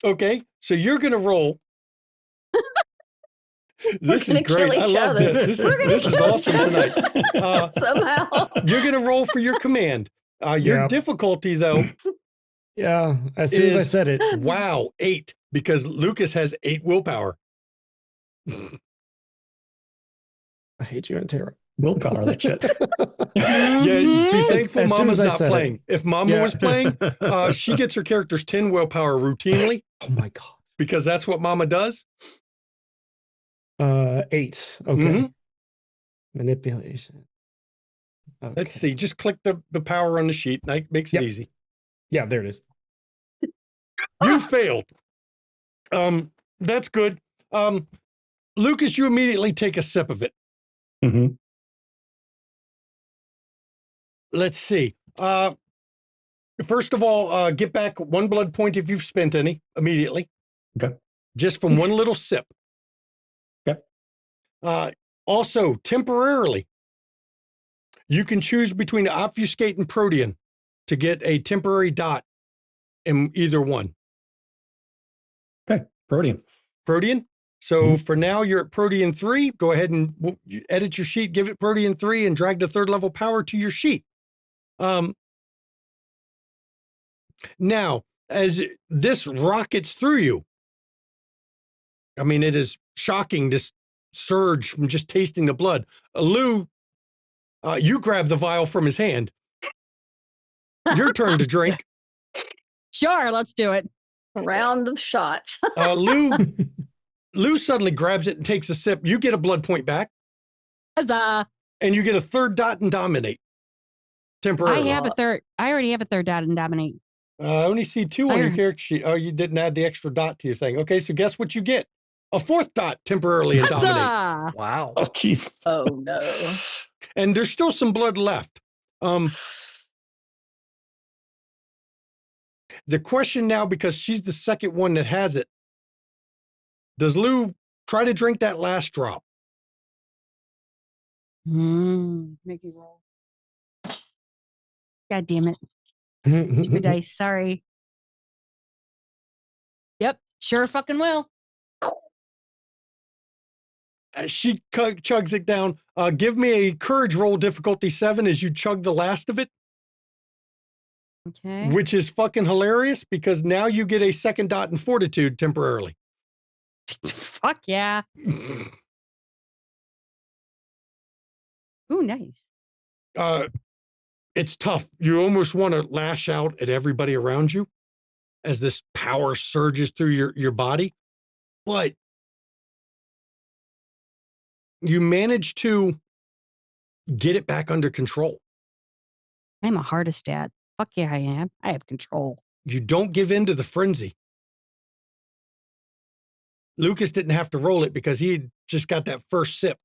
Okay, so you're gonna roll. This is gonna kill great. I each love other. this. We're gonna This is kill awesome each other. tonight. Somehow. You're gonna roll for your command. Your Yeah. difficulty though Yeah, as soon as I is said it. wow 8 because Lucas has 8 willpower. I hate you, Antero. Willpower, that shit. Yeah, be thankful As soon Mama's as I not said it. playing. If Mama Yeah. was playing, she gets her characters 10 willpower routinely Oh my god. because that's what Mama does. 8. Okay. Mhm. Manipulation. Okay. Let's see. Just click the power on the sheet. That makes Yep. it easy. Yeah, there it is. You failed. That's good. Lucas, you immediately take a sip of it. Mm-hmm. Let's see. First of all, get back 1 blood point if you've spent any immediately. Okay. Just from one little sip. Okay. Also, temporarily, you can choose between obfuscate and protean to get a temporary dot in either one. Okay. Protean. Protean. So for now, you're at protean 3. Go ahead and edit your sheet, give it protean 3, and drag the 3rd level power to your sheet. Now, as this rockets through you, I mean, it is shocking, this surge from just tasting the blood. Lou, you grab the vial from his hand. Your turn to drink. Sure, let's do it. Round of shots. Lou suddenly grabs it and takes a sip. You get a blood point back. Huzzah. And you get a 3rd dot and dominate. Temporarily. I already have a 3rd dot in dominate. I only see 2 on your character sheet. Oh, you didn't add the extra dot to your thing. Okay, so guess what you get? A 4th dot temporarily in dominate. Huzzah. Wow. Oh, jeez. Oh, no. And there's still some blood left. The question now, because she's the second one that has it, does Lou try to drink that last drop? Make me roll. God damn it. Stupid dice. Sorry. Yep. Sure fucking will. She chugs it down. Give me a courage roll, difficulty 7, as you chug the last of it. Okay. Which is fucking hilarious because now you get a 2nd dot in fortitude temporarily. Fuck yeah. Ooh, nice. It's tough. You almost want to lash out at everybody around you as this power surges through your body. But you manage to get it back under control. I'm a hardestat. Fuck yeah, I am. I have control. You don't give in to the frenzy. Lucas didn't have to roll it because he just got that first sip.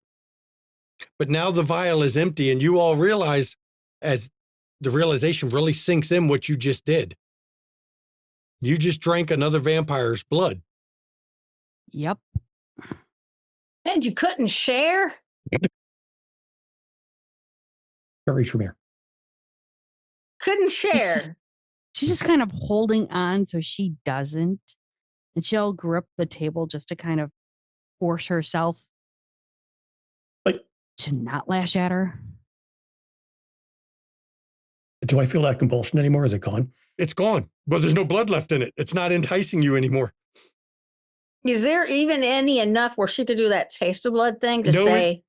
But now the vial is empty, and you all realize, as the realization really sinks in, what you just did. You just drank another vampire's blood. Yep. And you couldn't share? Very Tremere. Couldn't share. She's just kind of holding on so she doesn't. And she'll grip the table just to kind of force herself to not lash at her. Do I feel that compulsion anymore? Is it gone? It's gone, but there's no blood left in it. It's not enticing you anymore. Is there even any enough where she could do that taste of blood thing to No, say?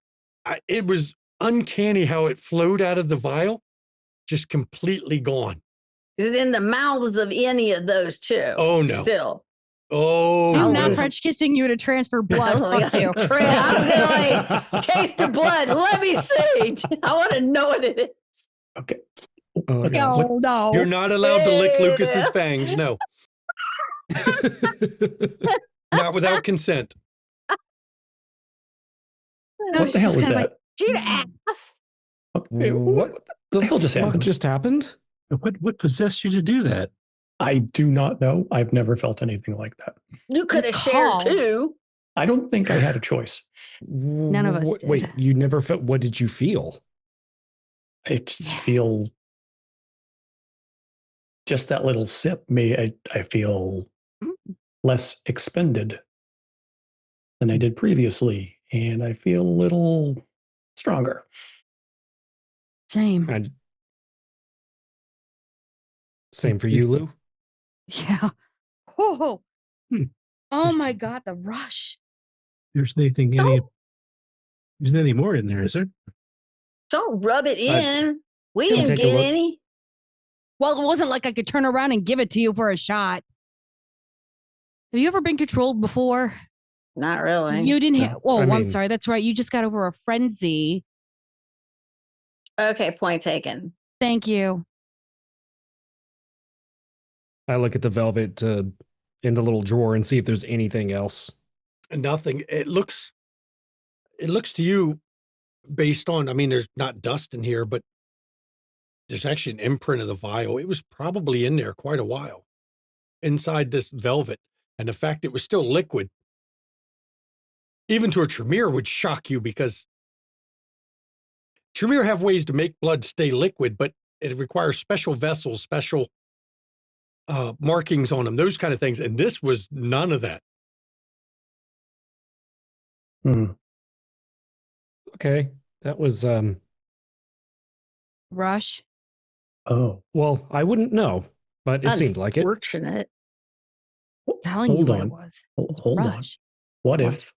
It was uncanny how it flowed out of the vial, just completely gone. Is it in the mouths of any of those two? Oh, no. Still. Oh, I'm no. not French kissing you to transfer blood. Oh, Fuck you. I'm gonna taste the blood. Let me see. I want to know what it is. Okay. Oh, no. No, no. You're not allowed to lick Lucas's fangs, no. Not without consent. No, What the hell she's was kind of that? She asked. Okay, What the hell just fuck happened? just happened? What possessed you to do that? I do not know. I've never felt anything like that. You could have shared Call. too. I don't think I had a choice. None of us did. Wait, you never felt. What did you feel? I just feel just that little sip. I feel less expended than I did previously, and I feel a little stronger. Same. Same for you, Lou. Yeah. Oh, Hmm. oh my God, the rush. There's any more in there, is there? Don't rub it in. We Don't didn't take a get look. any. Well, it wasn't like I could turn around and give it to you for a shot. Have you ever been controlled before? Not really. You didn't No, have. Oh, I I'm mean- sorry. That's right. You just got over a frenzy. Okay, point taken. Thank you. I look at the velvet in the little drawer and see if there's anything else. Nothing. It looks to you based on, I mean, there's not dust in here, but there's actually an imprint of the vial. It was probably in there quite a while inside this velvet. And the fact it was still liquid, even to a Tremere, would shock you, because Tremere have ways to make blood stay liquid, but it requires special vessels, special markings on them, those kind of things. And this was none of that. Hmm. Okay. That was Rush. Oh, well, I wouldn't know, but it seemed like it. Unfortunate. Telling you hold what on. it was. It's Hold on. Rush. What What? if?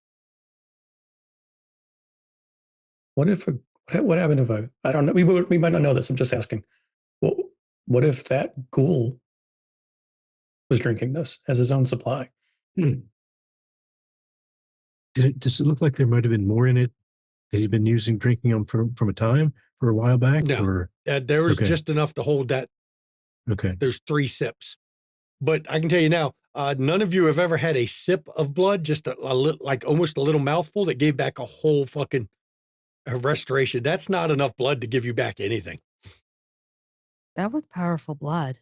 What if? What happened if I don't know. We might not know this. I'm just asking. What if that ghoul was drinking this as his own supply? Does it look like there might have been more in it that he'd been using, drinking them from a time for a while back? No. Or There was Okay. just enough to hold that, okay, those 3 sips. But I can tell you now, none of you have ever had a sip of blood, just like almost a little mouthful that gave back a whole fucking restoration. That's not enough blood to give you back anything. That was powerful blood.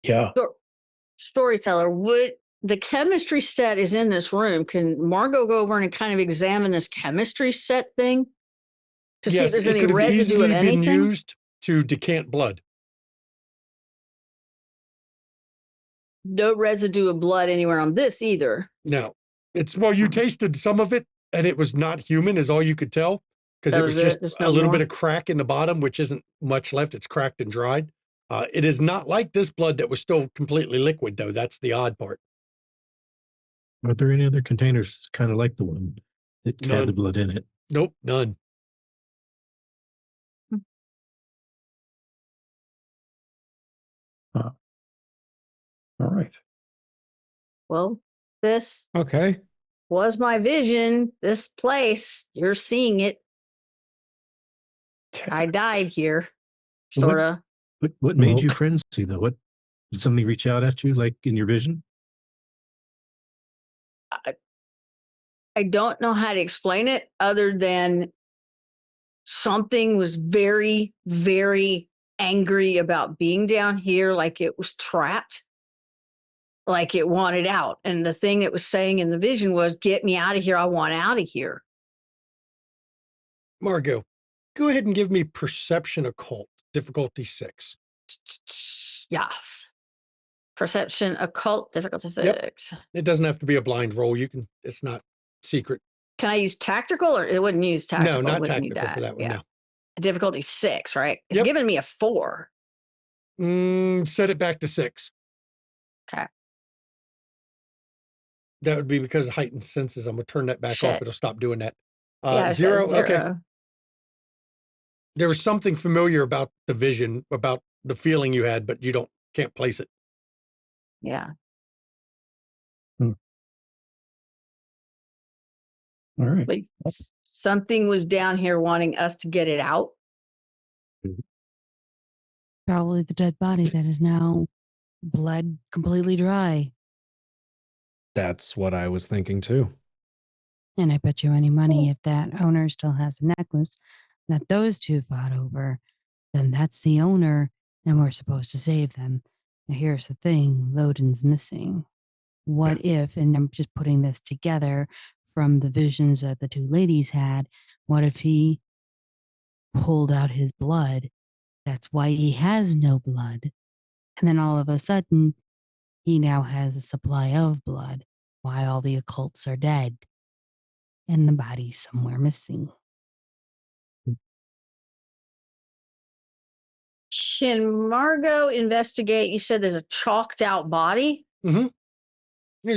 Yeah. Storyteller, would the chemistry set is in this room? Can Margot go over and kind of examine this chemistry set thing to see if there's it any could have residue easily of been anything? used to decant blood. No residue of blood anywhere on this either. No, you tasted some of it, and it was not human, is all you could tell, because That it was was it? just There's a no little bit more? of crack in the bottom, which isn't much left. It's cracked and dried. It is not like this blood that was still completely liquid, though. That's the odd part. are there any other containers kind of like the one that had the None. blood in it? Nope, none. All right. Well, this Okay. was my vision. This place, you're seeing it. I died here, sort of. What made Well- you frenzy though? What did something reach out at you like in your vision? I don't know how to explain it other than something was very, very angry about being down here, like it was trapped, like it wanted out. And the thing it was saying in the vision was, get me out of here. I want out of here. Margot, go ahead and give me perception occult, difficulty 6. Yes. Perception, occult, difficulty 6. Yep. It doesn't have to be a blind roll. It's not secret. Can I use tactical, or it wouldn't use tactical? No, not wouldn't need tactical for that one. Yeah. No. Difficulty 6, right? It's Yep. giving me a 4. Set it back to 6. Okay. That would be because of heightened senses. I'm gonna turn that back off. Shit. It'll stop doing that. Yeah, I said 0. Okay. 0. There was something familiar about the vision, about the feeling you had, but you can't place it. Yeah. All right. Like something was down here wanting us to get it out. Probably the dead body that is now bled completely dry. That's what I was thinking too. And I bet you any money if that owner still has a necklace that those two fought over, then that's the owner and we're supposed to save them. Now here's the thing, Loden's missing. What if, and I'm just putting this together from the visions that the two ladies had, what if he pulled out his blood? That's why he has no blood. And then all of a sudden, he now has a supply of blood while all the occults are dead and the body's somewhere missing. Can Margot investigate? You said there's a chalked out body. There's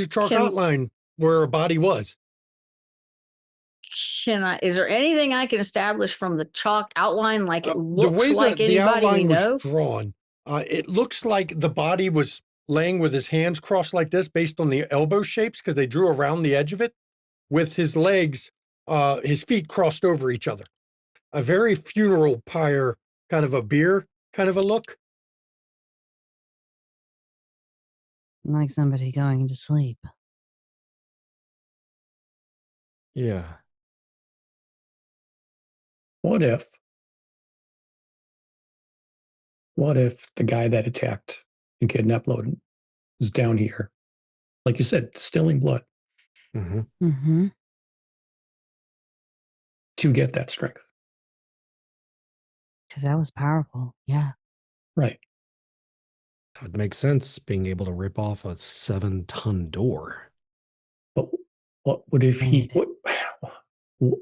a chalk Can- outline where a body was. Is there anything I can establish from the chalk outline, like it The looks way like that the anybody we outline know? was drawn, it looks like the body was laying with his hands crossed like this based on the elbow shapes, because they drew around the edge of it, with his legs, his feet crossed over each other. A very funeral pyre kind of a bier kind of a look. Like somebody going to sleep. Yeah. What if the guy that attacked and kidnapped Loden is down here, like you said, distilling blood Mm-hmm. Mm-hmm. to get that strength? Because that was powerful. Yeah. Right. That would make sense, being able to rip off a 7-ton door. But what if he Right.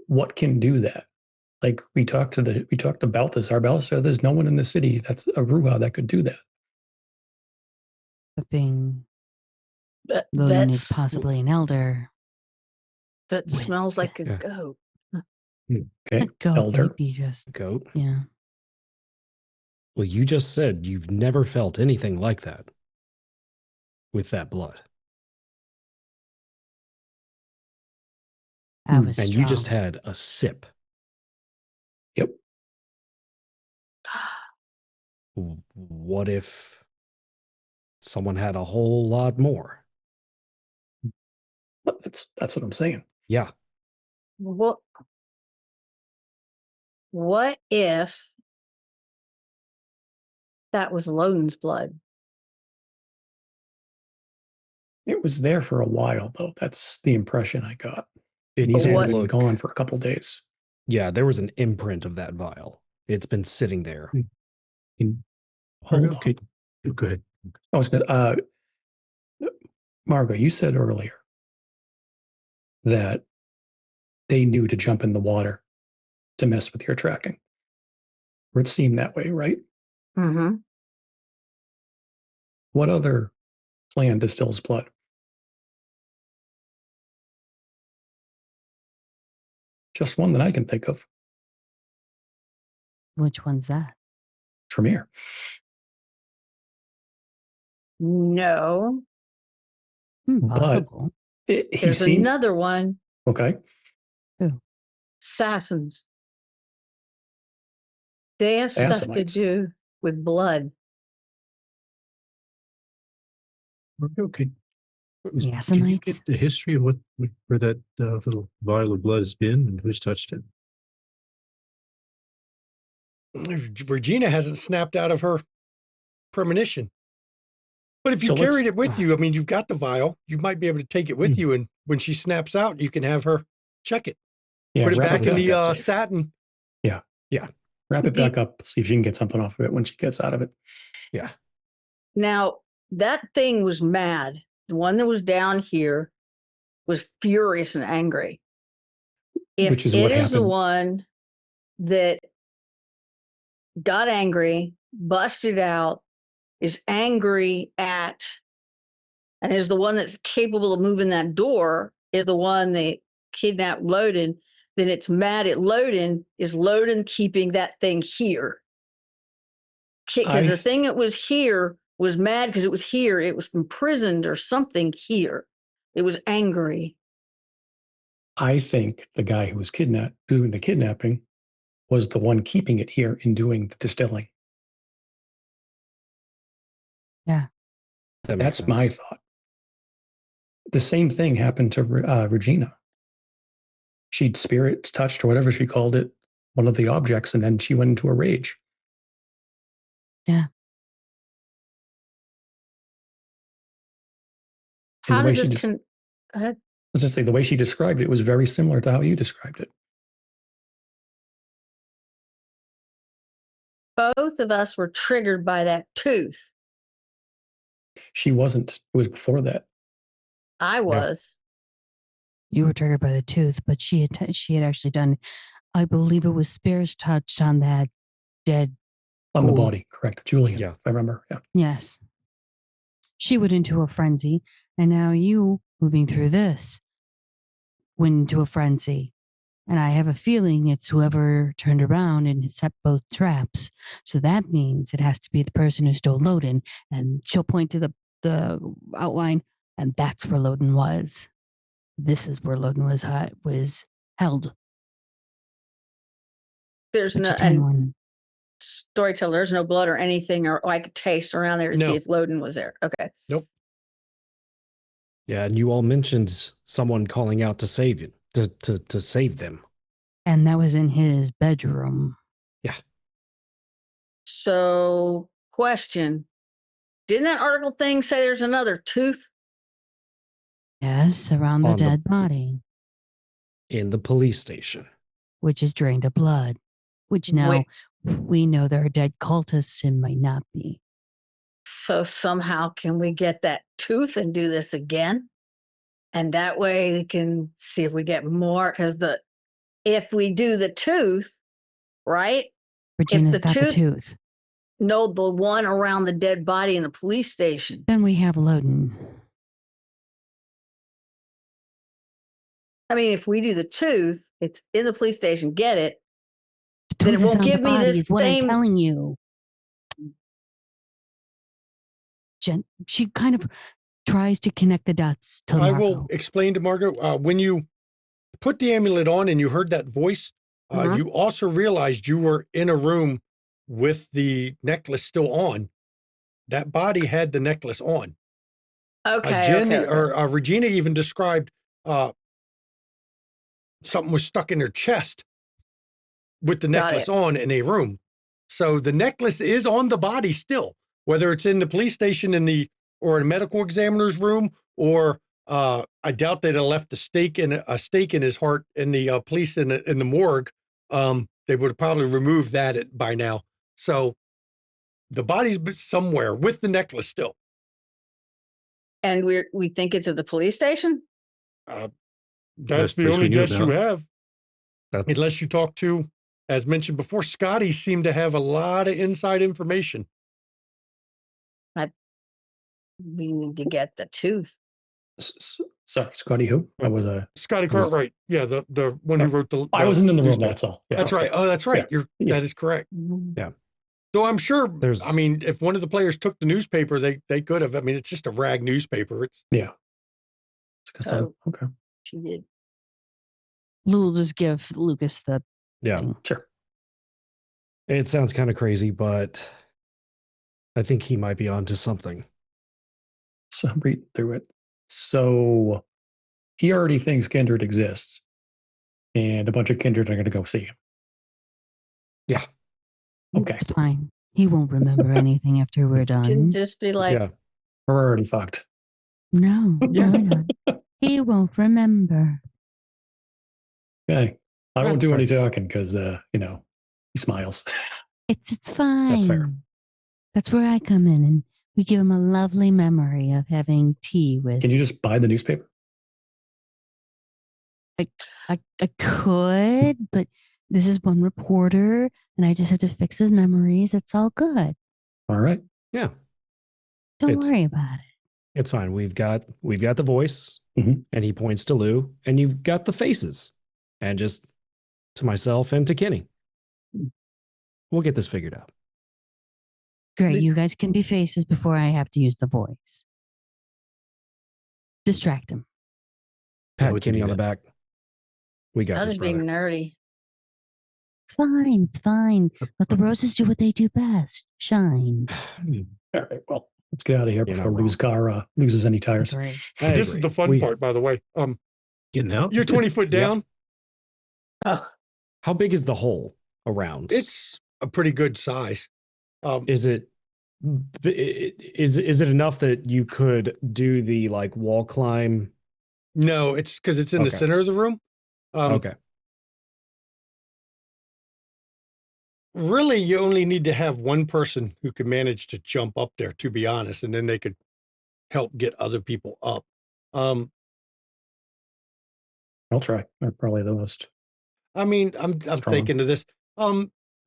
what can do that? Like we talked about this. Arbella, there's no one in the city that's a Ruha that could do that. But being Loden is That's possibly an elder. that With, smells like a yeah. goat. Okay, that goat elder. might be just, Goat. yeah. Well, you just said you've never felt anything like that with that blood. I was And strong. you just had a sip. Yep. What if someone had a whole lot more? But that's what I'm saying. Yeah. What if that was Loden's blood? It was there for a while, though. That's the impression I got. It He's did only been look. gone for a couple days. Yeah, there was an imprint of that vial. It's been sitting there. Hold on. Okay. Go ahead. I was gonna. Margot, you said earlier that they knew to jump in the water to mess with your tracking. Or it seemed that way, right? Mm-hmm. What other clan distills blood? Just one that I can think of. Which one's that? Tremere. No, But Possible. he there's seemed another one. okay. Who? Assassins. They have stuff to Assamites. do with blood. Okay. The Can you Assamites? get the history of where that little vial of blood has been and who's touched it? Regina hasn't snapped out of her premonition. But if you So let's- carried it with you, I mean, you've got the vial. You might be able to take it with you, and when she snaps out, you can have her check it. Yeah, Put it wrap back in the up. satin. Wrap it back up. See if you can get something off of it when she gets out of it. Yeah. Now, that thing was mad. The one that was down here was furious and angry. If Which is it what is the happened. one that got angry, busted out, is angry at, and is the one that's capable of moving that door, is the one that kidnapped Loden, then it's mad at Loden. Is Loden keeping that thing here? Because the thing that was here was mad because it was here. It was imprisoned or something here. It was angry. I think the guy who was doing the kidnapping was the one keeping it here and doing the distilling. Yeah. That makes That's my sense. thought. The same thing happened to Regina. She'd spirit touched or whatever she called it, one of the objects, and then she went into a rage. Yeah. And How the way does this? I Go ahead. was just say the way she described it was very similar to how you described it. Both of us were triggered by that tooth. She wasn't. It was before that. I was. You were triggered by the tooth, but she had actually done, I believe it was Spear's touch on that dead On the ghoul. body, correct. Julian, Yeah. if I remember. Yeah. Yes. She went into a frenzy, and now you, moving through this, went into a frenzy. And I have a feeling it's whoever turned around and set both traps. So that means it has to be the person who stole Loden. And she'll point to the outline, and that's where Loden was. This is where Loden was held. There's The no Titan one. storyteller. There's no blood or anything, or I could taste around there to No. see if Loden was there. Okay. Nope. Yeah, and you all mentioned someone calling out to save you, to save them. And that was in his bedroom. Yeah. So, question. Didn't that article thing say there's another tooth? Yes, around the On the- dead body, In the police station. which is drained of blood. Which now we know there are dead cultists and might not be. So somehow can we get that tooth and do this again? And that way we can see if we get more, because if we do the tooth, right? Regina's the got the tooth- tooth. No, the one around the dead body in the police station. Then we have Loden. I mean, if we do the tooth, it's in the police station, get it. The Then it tooth is won't on the give me body, this is what I'm same- telling you. Jen, she kind of tries to connect the dots to I Margot. will explain to Margot, when you put the amulet on and you heard that voice, Mhm. you also realized you were in a room with the necklace still on. That body had the necklace on. Okay, Jen okay. or Regina even described something was stuck in her chest with the Got necklace it. on in a room. So the necklace is on the body still, whether it's in the police station or in a medical examiner's room, or I doubt they'd have left a stake in his heart in the police in the morgue. They would have probably removed that by now. So the body's somewhere with the necklace still. And we think it's at the police station? That's Best the place only we knew guess you about. have, That's unless you talk to, as mentioned before, Scotty seemed to have a lot of inside information. We need to get the tooth. Sorry, Scotty, who? I was Scotty Cartwright, yeah, the one who wrote the. I wasn't in the room. newspaper. That's all. Yeah, That's okay. right. Oh, that's right. Yeah. That is correct. Yeah. So I'm sure. There's- I mean, if one of the players took the newspaper, they could have. I mean, it's just a rag newspaper. It's Yeah. So- Okay. She did. We'll just give Lucas the yeah. thing. Sure. It sounds kind of crazy, but I think he might be onto something. So I'm reading through it. So he already thinks Kindred exists, and a bunch of Kindred are going to go see him. Yeah. Okay. It's fine. He won't remember anything after we're Can done. just be like, yeah. We're already fucked. No, Yeah. we're not. He won't remember. Okay. I won't do Fair. any talking because, he smiles. It's fine. That's fair. That's where I come in, and we give him a lovely memory of having tea with. Can you just buy the newspaper? I could, but this is one reporter, and I just have to fix his memories. It's all good. All right. Yeah. Don't It's- worry about it. It's fine. We've got the voice, Mhm. and he points to Lou, and you've got the faces, and just to myself and to Kenny. We'll get this figured out. Great. Luke- You guys can be faces before I have to use the voice. Distract him. Pat we can Kenny do on the that. back. We got I this, was being brother. nerdy. It's fine. It's fine. Let the roses do what they do best. Shine. All right. Well, let's get out of here You're before not Lou's car loses any tires. Agree. I this agree. is the fun We- part, by the way. Getting out? You're 20 foot Yep. down. Oh, How big is the hole around? It's a pretty good size. Is it is it enough that you could do the like wall climb? No, it's because it's in the Okay. center of the room. Okay. Really, you only need to have one person who can manage to jump up there, to be honest, and then they could help get other people up. I'll try. I'm probably the most. I mean, I'm Strong. thinking of this.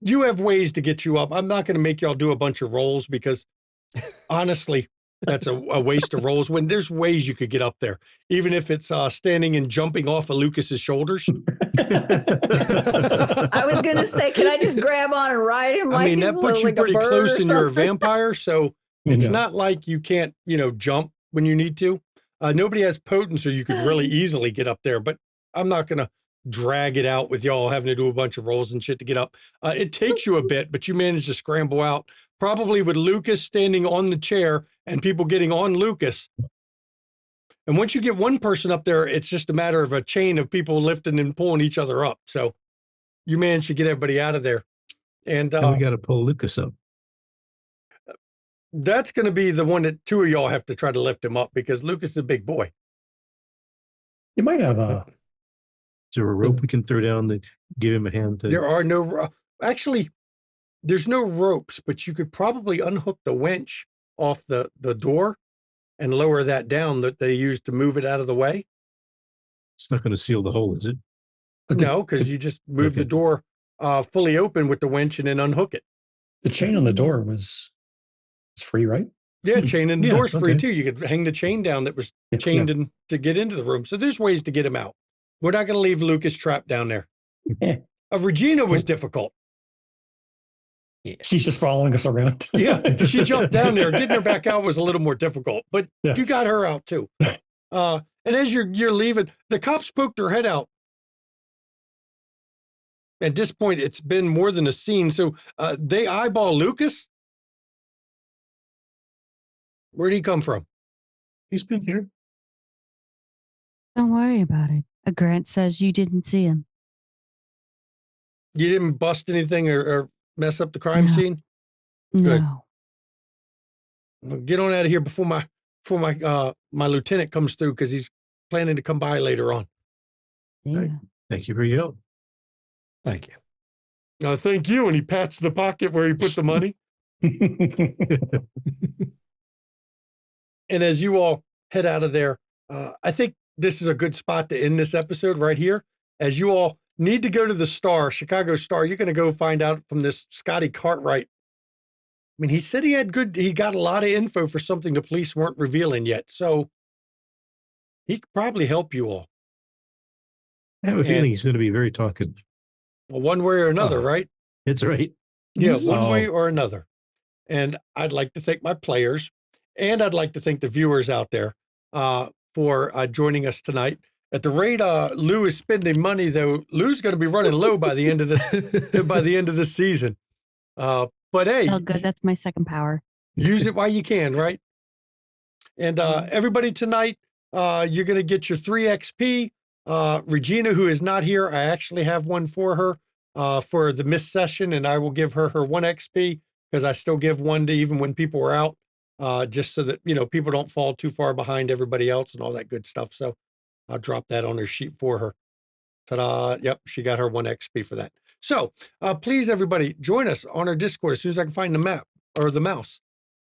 You have ways to get you up. I'm not going to make y'all do a bunch of rolls because, honestly, that's a waste of rolls. When there's ways you could get up there, even if it's standing and jumping off of Lucas's shoulders. I was gonna say, can I just grab on and ride him? I mean, he's that puts you like a pretty bird close or and you're a something? vampire, so it's Yeah. not like you can't, jump when you need to. Nobody has potence, so you could really easily get up there, but I'm not going to drag it out with y'all having to do a bunch of rolls and shit to get up. It takes you a bit, but you manage to scramble out, probably with Lucas standing on the chair and people getting on Lucas. And once you get one person up there, it's just a matter of a chain of people lifting and pulling each other up. So you managed to get everybody out of there. And Now we got to pull Lucas up. that's going to be the one that two of y'all have to try to lift him up because Lucas is a big boy. You might have a. Is there a rope we can throw down to give him a hand? There are no, actually, there's no ropes, but you could probably unhook the winch off the door and lower that down that they use to move it out of the way. It's not going to seal the hole, is it? No, because you just move the door fully open with the winch and then unhook it. The chain on the door it's free, right? Yeah, chain in the Yeah, door's free okay. too. You could hang the chain down that was Yeah, chained in to get into the room. So there's ways to get him out. We're not going to leave Lucas trapped down there. Yeah. Regina was difficult. She's just following us around. Yeah, she jumped down there. Getting her back out was a little more difficult, but Yeah. you got her out too. And as you're leaving, the cops poked her head out. At this point, it's been more than a scene. So they eyeball Lucas. Where'd he come from? He's been here. Don't worry about it. Grant says you didn't see him. You didn't bust anything or mess up the crime No. scene? Good. No. Well, get on out of here before my lieutenant comes through because he's planning to come by later on. Yeah. Right. Thank you for your help. Thank you. Thank you. And he pats the pocket where he put the money. And as you all head out of there, I think this is a good spot to end this episode right here. As you all need to go to the Star, Chicago Star, you're going to go find out from this Scotty Cartwright. I mean, he said he got a lot of info for something the police weren't revealing yet. So he could probably help you all. I have a feeling he's going to be very talkative. Well, one way or another, Oh. right? It's right. Yeah, one So- way or another. And I'd like to thank my players, and I'd like to thank the viewers out there for joining us tonight. At the rate Lou is spending money, though, Lou's going to be running low by the end of this season. But hey, Oh, good. That's my second power. use it while you can, right? And everybody tonight, you're going to get your 3 XP. Regina, who is not here, I actually have one for her for the missed session, and I will give her 1 XP because I still give 1 to even when people are out, just so that people don't fall too far behind everybody else and all that good stuff. So I'll drop that on her sheet for her. Ta-da! Yep, she got her 1 XP for that. So please, everybody, join us on our Discord as soon as I can find the map or the mouse.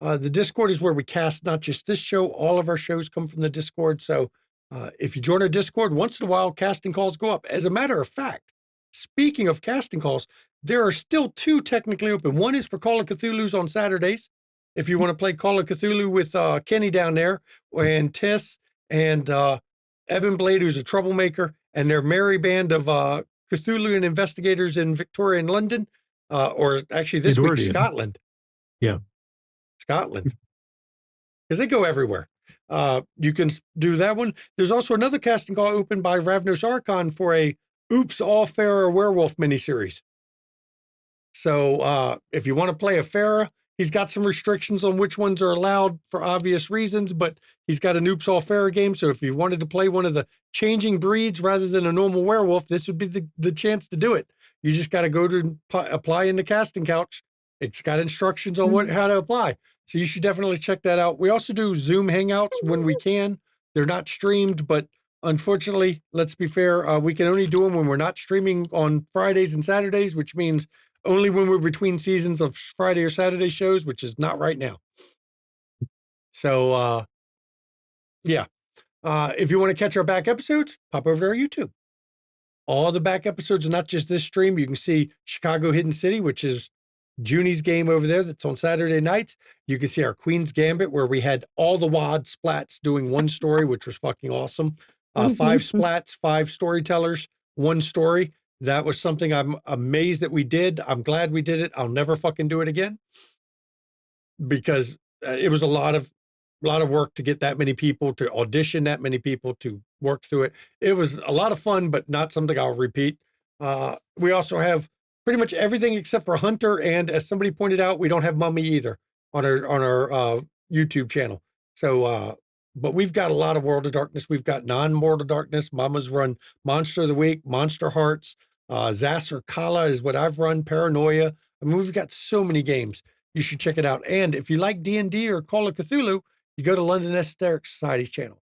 The Discord is where we cast not just this show, all of our shows come from the Discord. So if you join our Discord, once in a while, casting calls go up. As a matter of fact, speaking of casting calls, there are still 2 technically open. One is for Call of Cthulhu's on Saturdays. If you want to play Call of Cthulhu with Kenny down there and Tess and Evan Blade, who's a troublemaker, and their merry band of Cthulhuan investigators in Victoria and London, or actually this week, Edwardian. Scotland. Yeah. Scotland. Because they go everywhere. You can do that one. There's also another casting call open by Ravnos Archon for a Oops, All Farah Werewolf miniseries. So if you want to play a Farah, he's got some restrictions on which ones are allowed for obvious reasons, but he's got an Oops, All Farah game. So if you wanted to play one of the changing breeds rather than a normal werewolf, this would be the chance to do it. You just got to go to apply in the casting couch. It's got instructions on how to apply. So you should definitely check that out. We also do Zoom Hangouts when we can. They're not streamed, but unfortunately, let's be fair, we can only do them when we're not streaming on Fridays and Saturdays, which means only when we're between seasons of Friday or Saturday shows, which is not right now. So, yeah. If you want to catch our back episodes, pop over to our YouTube. All the back episodes are not just this stream. You can see Chicago Hidden City, which is Junie's game over there that's on Saturday nights. You can see our Queen's Gambit, where we had all the WAD splats doing one story, which was fucking awesome. 5 splats, 5 storytellers, 1 story. That was something I'm amazed that we did. I'm glad we did it. I'll never fucking do it again because it was a lot of work to get that many people, to audition that many people, to work through it. It was a lot of fun, but not something I'll repeat. We also have pretty much everything except for Hunter, and as somebody pointed out, we don't have Mummy either on our YouTube channel. So but we've got a lot of World of Darkness. We've got non-World of Darkness. Mama's run Monster of the Week, Monster Hearts, Zasser Kala is what I've run, Paranoia. I mean, we've got so many games. You should check it out. And if you like D&D or Call of Cthulhu, you go to London Esoteric Society's channel.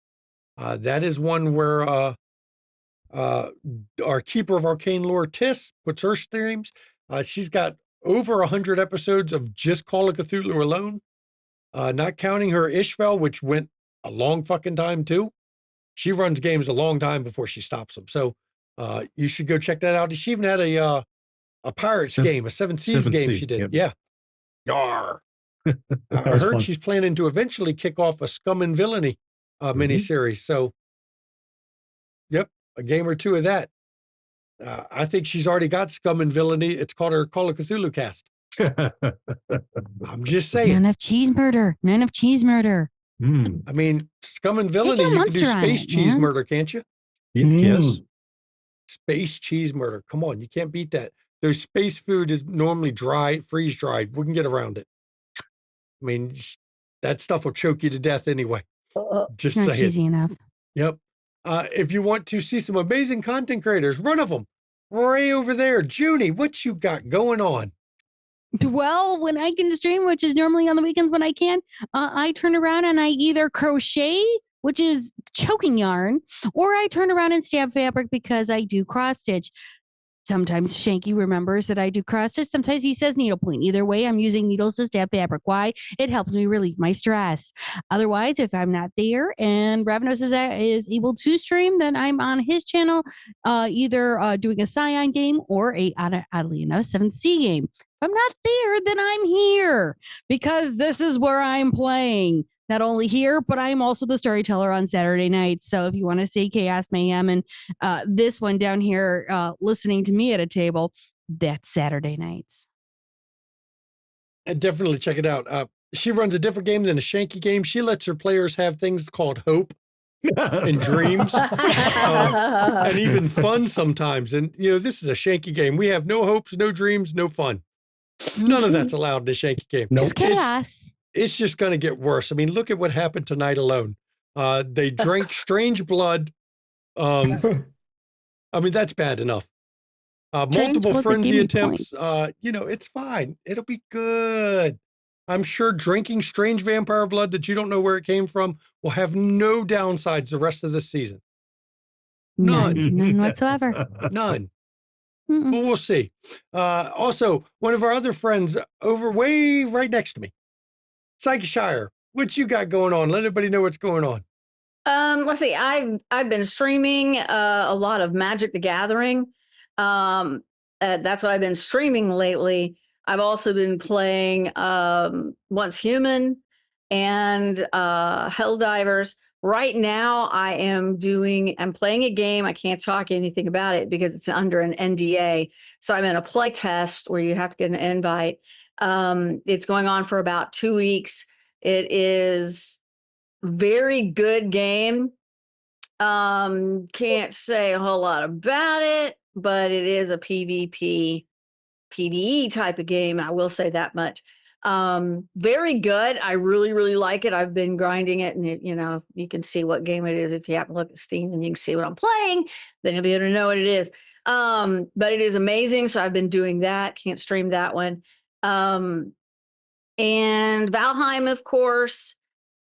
That is one where our Keeper of Arcane Lore, Tiss, puts her streams. She's got over 100 episodes of just Call of Cthulhu alone, not counting her Ishvel, which went a long fucking time too. She runs games a long time before she stops them. So you should go check that out. She even had a Pirates game, a Seven Seas game Sea, she did. yep. Yeah. Yar. I was heard fun. she's planning to eventually kick off a Scum and Villainy miniseries. So, yep, a game or two of that. I think she's already got Scum and Villainy. It's called her Call of Cthulhu cast. I'm just saying. None of cheese murder. None of cheese murder. Mm. I mean, Scum and Villainy, a you can do monster on space it, cheese man. murder, can't you? Yes. Space cheese murder. Come on, you can't beat that. Their space food is normally dry, freeze dried. We can get around it. I mean, that stuff will choke you to death anyway. Just Not saying. cheesy enough. Yep. If you want to see some amazing content creators, one of them, right over there, Junie, what you got going on? Well, when I can stream, which is normally on the weekends when I can, I turn around and I either crochet, which is choking yarn, or I turn around and stab fabric because I do cross stitch. Sometimes Shanky remembers that I do cross stitch. Sometimes he says needlepoint. Either way, I'm using needles to stab fabric. Why? It helps me relieve my stress. Otherwise, if I'm not there and Ravenos is able to stream, then I'm on his channel, either doing a Scion game or oddly enough, 7th Sea game. If I'm not there, then I'm here because this is where I'm playing. Not only here, but I'm also the storyteller on Saturday nights. So if you want to see Chaos Mayhem and this one down here listening to me at a table, that's Saturday nights. And definitely check it out. She runs a different game than a Shanky game. She lets her players have things called hope and dreams and even fun sometimes. And, you know, this is a Shanky game. We have no hopes, no dreams, no fun. None of that's allowed in the Shanky game. Just chaos. It's just going to get worse. I mean, look at what happened tonight alone. They drank strange blood. I mean, that's bad enough. Multiple frenzy attempts. You know, it's fine. It'll be good. I'm sure drinking strange vampire blood that you don't know where it came from will have no downsides the rest of the season. None. None whatsoever. None. Mm-mm. But we'll see. Also, one of our other friends over way right next to me, Psychshire, what you got going on? Let everybody know what's going on. Let's see. I've been streaming a lot of Magic the Gathering. That's what I've been streaming lately. I've also been playing Once Human and Helldivers. Right now, I'm playing a game. I can't talk anything about it because it's under an NDA. So I'm in a play test where you have to get an invite. It's going on for about 2 weeks. It is very good game. Can't say a whole lot about it, but it is a PvP, PvE type of game. I will say that much. Very good. I really, really like it. I've been grinding it, and you know, you can see what game it is if you happen to look at Steam, and you can see what I'm playing. Then you'll be able to know what it is. But it is amazing. So I've been doing that. Can't stream that one. And Valheim, of course.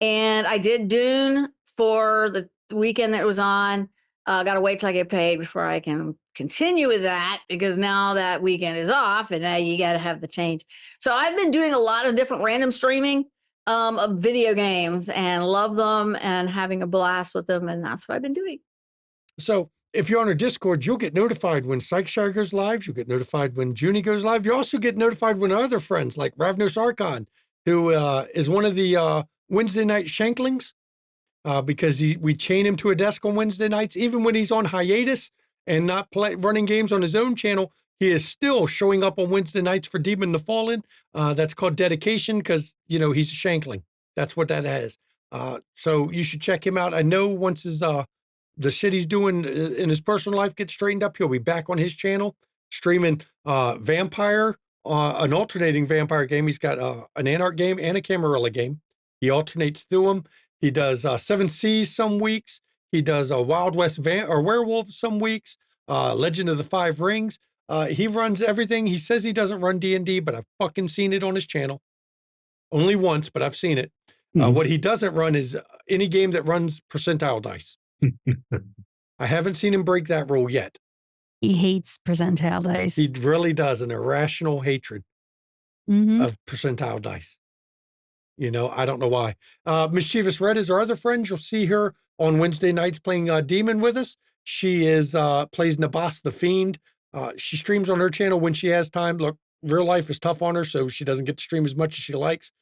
And I did Dune for the weekend that it was on. Got to wait till I get paid before I can continue with that because now that weekend is off and now you got to have the change. So I've been doing a lot of different random streaming of video games and love them and having a blast with them. And that's what I've been doing. So if you're on our Discord, you'll get notified when Psychshire goes live. You'll get notified when Junie goes live. You also get notified when our other friends like Ravnos Archon, who is one of the Wednesday night Shanklings, because we chain him to a desk on Wednesday nights. Even when he's on hiatus and not running games on his own channel, he is still showing up on Wednesday nights for Demon the Fallen. That's called dedication because, you know, he's a Shankling. That's what that is. So you should check him out. I know once the shit he's doing in his personal life gets straightened up, he'll be back on his channel streaming Vampire, an alternating vampire game. He's got an Anarch game and a Camarilla game. He alternates through them. He does Seven Seas some weeks. He does a Wild West Werewolf some weeks. Legend of the Five Rings. He runs everything. He says he doesn't run D&D, but I've fucking seen it on his channel. Only once, but I've seen it. What he doesn't run is any game that runs percentile dice. I haven't seen him break that rule yet. He hates percentile dice. He really does, an irrational hatred of percentile dice. You know, I don't know why. Mischievous Red is our other friend. You'll see her on Wednesday nights playing Demon with us. She is plays Nabas the Fiend. She streams on her channel when she has time. Look, real life is tough on her, so she doesn't get to stream as much as she likes.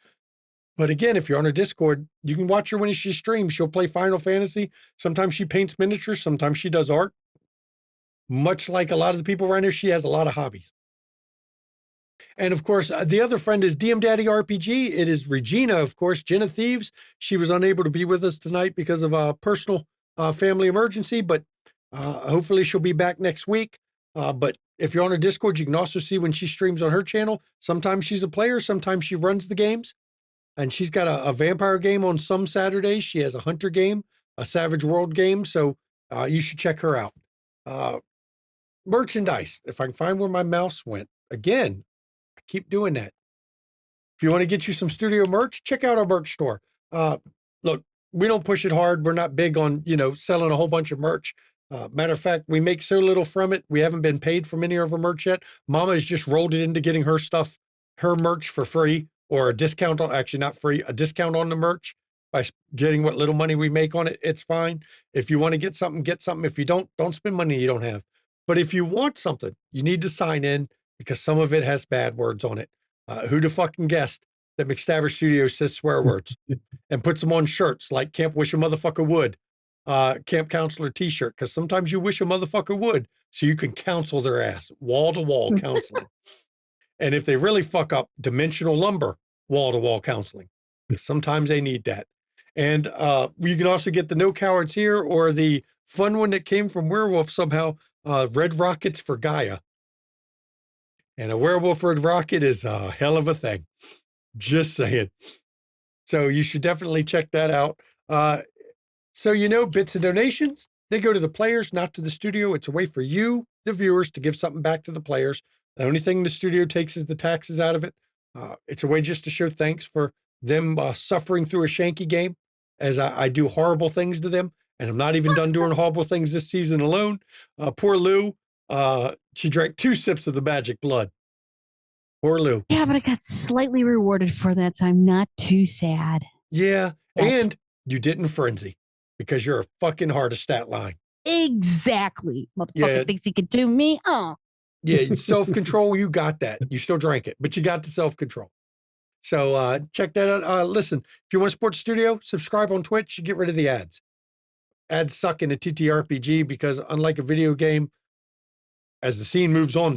But again, if you're on her Discord, you can watch her when she streams. She'll play Final Fantasy. Sometimes she paints miniatures. Sometimes she does art. Much like a lot of the people around here, she has a lot of hobbies. And of course, the other friend is DM Daddy RPG. It is Regina, of course, Jenna Thieves. She was unable to be with us tonight because of a personal family emergency, but hopefully she'll be back next week. But if you're on her Discord, you can also see when she streams on her channel. Sometimes she's a player, sometimes she runs the games. And she's got a vampire game on some Saturdays. She has a hunter game, a Savage World game. So you should check her out. Merchandise. If I can find where my mouse went. Again, I keep doing that. If you want to get you some studio merch, check out our merch store. Look, we don't push it hard. We're not big on, selling a whole bunch of merch. Matter of fact, we make so little from it. We haven't been paid for any of our merch yet. Mama has just rolled it into getting her merch for free. Or a discount on, actually not free, a discount on the merch by getting what little money we make on it. It's fine. If you want to get something, get something. If you don't spend money you don't have. But if you want something, you need to sign in because some of it has bad words on it. Who'd have fucking guessed that McStabber Studios says swear words and puts them on shirts like Camp Wish a Motherfucker Would, Camp Counselor t-shirt, because sometimes you wish a motherfucker would so you can counsel their ass, wall-to-wall counseling. And if they really fuck up, dimensional lumber, wall-to-wall counseling. Sometimes they need that. And you can also get the No Cowards Here or the fun one that came from Werewolf somehow, Red Rockets for Gaia. And a Werewolf Red Rocket is a hell of a thing. Just saying. So you should definitely check that out. So, bits and donations, they go to the players, not to the studio. It's a way for you, the viewers, to give something back to the players. The only thing the studio takes is the taxes out of it. It's a way just to show thanks for them suffering through a shanky game as I do horrible things to them. And I'm not even done doing horrible things this season alone. Poor Lou, she drank 2 sips of the magic blood. Poor Lou. Yeah, but I got slightly rewarded for that, so I'm not too sad. Yeah, and you didn't frenzy because you're a fucking hard stat line. Exactly. Motherfucker thinks he can do me. Oh. Yeah, self-control, you got that. You still drank it, but you got the self-control. So check that out. Listen, if you want to support the studio, subscribe on Twitch. You get rid of the ads. Ads suck in a TTRPG because unlike a video game, as the scene moves on,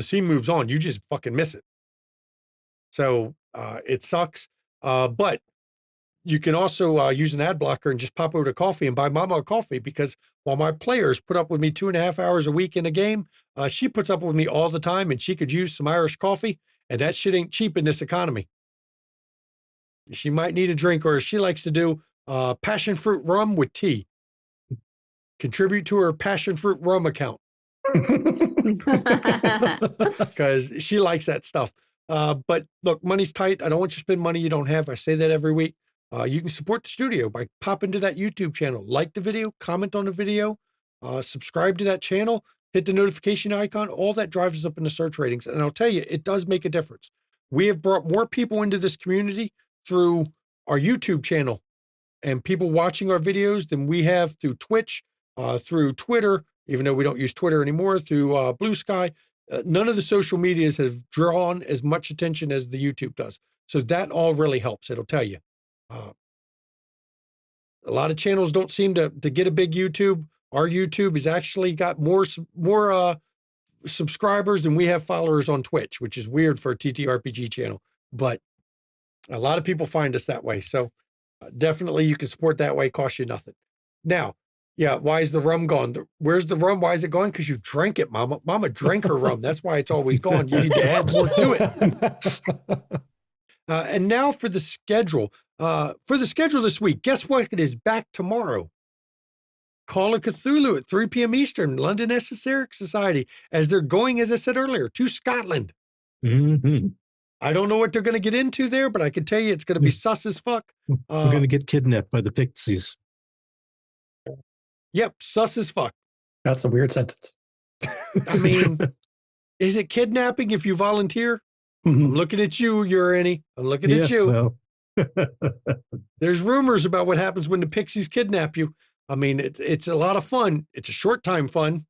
You just fucking miss it. So it sucks. But you can also use an ad blocker and just pop over to KoFi and buy Mama a coffee because while my players put up with me 2.5 hours a week in a game, she puts up with me all the time and she could use some Irish coffee, and that shit ain't cheap in this economy. She might need a drink, or she likes to do passion fruit rum with tea. Contribute to her passion fruit rum account because she likes that stuff. But look, money's tight. I don't want you to spend money you don't have. I say that every week. You can support the studio by popping to that YouTube channel, like the video, comment on the video, subscribe to that channel, hit the notification icon. All that drives us up in the search ratings. And I'll tell you, it does make a difference. We have brought more people into this community through our YouTube channel and people watching our videos than we have through Twitch, through Twitter, even though we don't use Twitter anymore, through Blue Sky. None of the social medias have drawn as much attention as the YouTube does. So that all really helps. It'll tell you. A lot of channels don't seem to get a big YouTube. Our YouTube has actually got more subscribers than we have followers on Twitch, which is weird for a TTRPG channel. But a lot of people find us that way. So definitely you can support that way. Cost you nothing. Now, yeah, why is the rum gone? Where's the rum? Why is it gone? Because you drank it, Mama. Mama drank her rum. That's why it's always gone. You need to add more to it. And now for the schedule. For the schedule this week, guess what? It is back tomorrow. Call of Cthulhu at 3 p.m. Eastern, London Esoteric Society, as they're going, as I said earlier, to Scotland. Mm-hmm. I don't know what they're going to get into there, but I can tell you it's going to be sus as fuck. We're going to get kidnapped by the Pixies. Yep, sus as fuck. That's a weird sentence. I mean, is it kidnapping if you volunteer? I'm looking at you, Urani. I'm looking at you. Well. There's rumors about what happens when the Pixies kidnap you. I mean, it's a lot of fun. It's a short time fun.